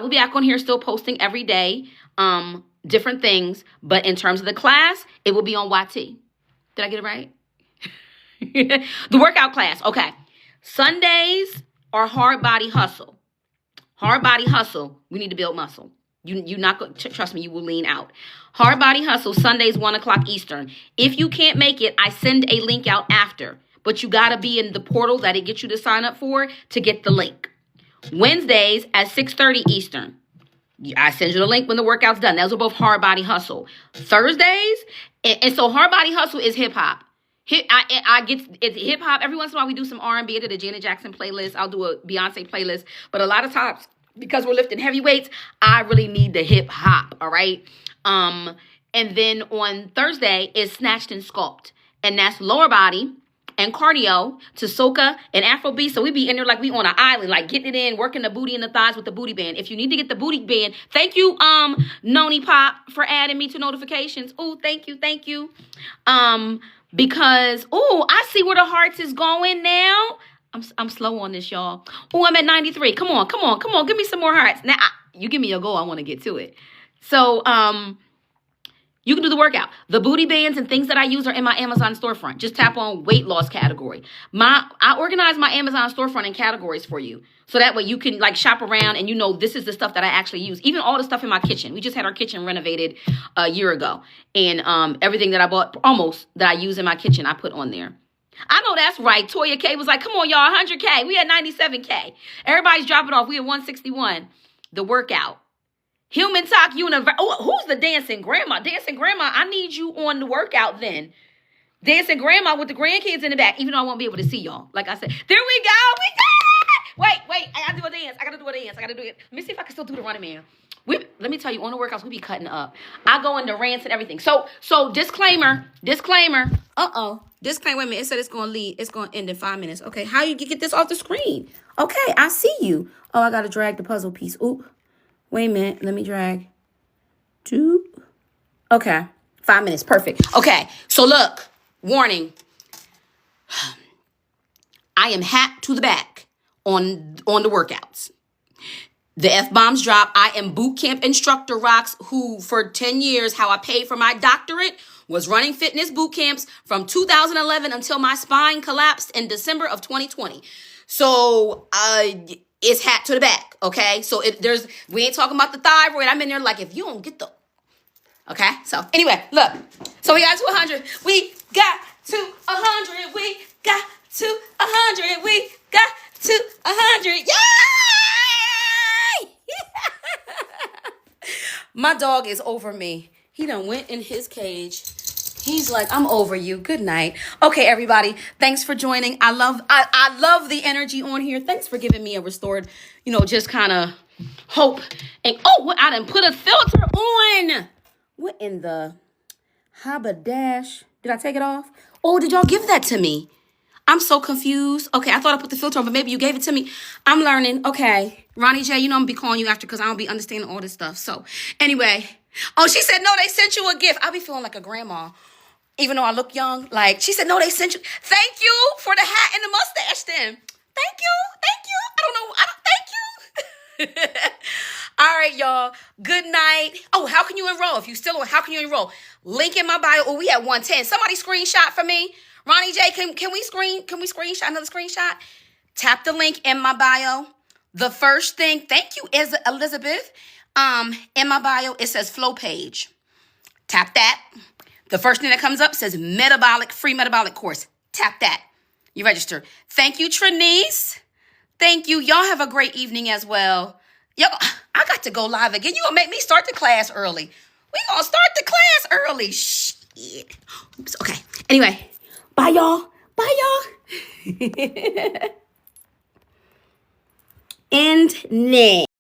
[SPEAKER 1] will be back on here still posting every day. Different things. But in terms of the class, it will be on YT. Did I get it right? The workout class. Okay. Sundays are hard body hustle. Hard body hustle. We need to build muscle. You not go, trust me, you will lean out. Hard body hustle, Sundays, 1 o'clock Eastern. If you can't make it, I send a link out after. But you got to be in the portal that it gets you to sign up for to get the link. Wednesdays at 6:30 Eastern. I send you the link when the workout's done. Those are both hard body hustle. Thursdays, and so hard body hustle is hip hop. I get it's hip hop. Every once in a while we do some R&B. I did a Janet Jackson playlist. I'll do a Beyonce playlist. But a lot of times, because we're lifting heavy weights, I really need the hip hop. All right. And then on Thursday is snatched and sculpt, and that's lower body and cardio to soca and Afrobeat. So we be in there like we on an island, like getting it in, working the booty and the thighs with the booty band. If you need to get the booty band, thank you, Noni Pop, for adding me to notifications. Oh, thank you. Because I see where the hearts is going now. I'm slow on this, y'all. Oh, I'm at 93. Come on. Give me some more hearts. Now, you give me your goal. I want to get to it. So, you can do the workout. The booty bands and things that I use are in my Amazon storefront. Just tap on weight loss category. I organize my Amazon storefront in categories for you. So that way you can like shop around and you know this is the stuff that I actually use. Even all the stuff in my kitchen. We just had our kitchen renovated a year ago. And everything that I bought, almost, that I use in my kitchen, I put on there. I know that's right. Toya K was like, come on, y'all, 100K. We had 97K. Everybody's dropping off. We had 161. The workout. Human Talk Universe. Oh, who's the dancing grandma? Dancing grandma, I need you on the workout then. Dancing grandma with the grandkids in the back, even though I won't be able to see y'all. Like I said, there we go. We got it. Wait. I got to do a dance. I got to do it. Let me see if I can still do the running man. Let me tell you, on the workouts, we be cutting up. I go into rants and everything. So disclaimer. Disclaimer, wait a minute. It said it's going to end in 5 minutes. Okay, how you get this off the screen? Okay, I see you. Oh, I got to drag the puzzle piece. Ooh. Wait a minute. Let me drag. 2. Okay. 5 minutes. Perfect. Okay. So look. Warning. I am hat to the back on the workouts. The F-bombs drop. I am boot camp instructor Rocks, who for 10 years, how I paid for my doctorate was running fitness boot camps from 2011 until my spine collapsed in December of 2020. So, it's hat to the back, okay? So we ain't talking about the thyroid. I'm in there like, if you don't get okay? So anyway, look. So we got to 100. We got to 100. We got to 100. We got to 100. Yay! My dog is over me. He done went in his cage. He's like, I'm over you. Good night. Okay, everybody. Thanks for joining. I love the energy on here. Thanks for giving me a restored, just kind of hope. And I done put a filter on. What in the habadash? Did I take it off? Oh, did y'all give that to me? I'm so confused. Okay, I thought I put the filter on, but maybe you gave it to me. I'm learning. Okay. Ronnie J, I'm going to be calling you after because I don't be understanding all this stuff. So, anyway. Oh, she said, no, they sent you a gift. I'll be feeling like a grandma. Even though I look young, like, she said, no, they sent you. Thank you for the hat and the mustache then. Thank you. Thank you. All right, y'all. Good night. Oh, how can you enroll? If you still on, how can you enroll? Link in my bio. Oh, we had 110. Somebody screenshot for me. Ronnie J, can we screenshot another screenshot? Tap the link in my bio. The first thing, thank you, Elizabeth. In my bio, it says flow page. Tap that. The first thing that comes up says Metabolic, free Metabolic course. Tap that. You register. Thank you, Trinice. Thank you. Y'all have a great evening as well. Yo, I got to go live again. You gonna make me start the class early. We gonna start the class early. Shit. Oops. Okay. Anyway, bye, y'all. Bye, y'all. And next.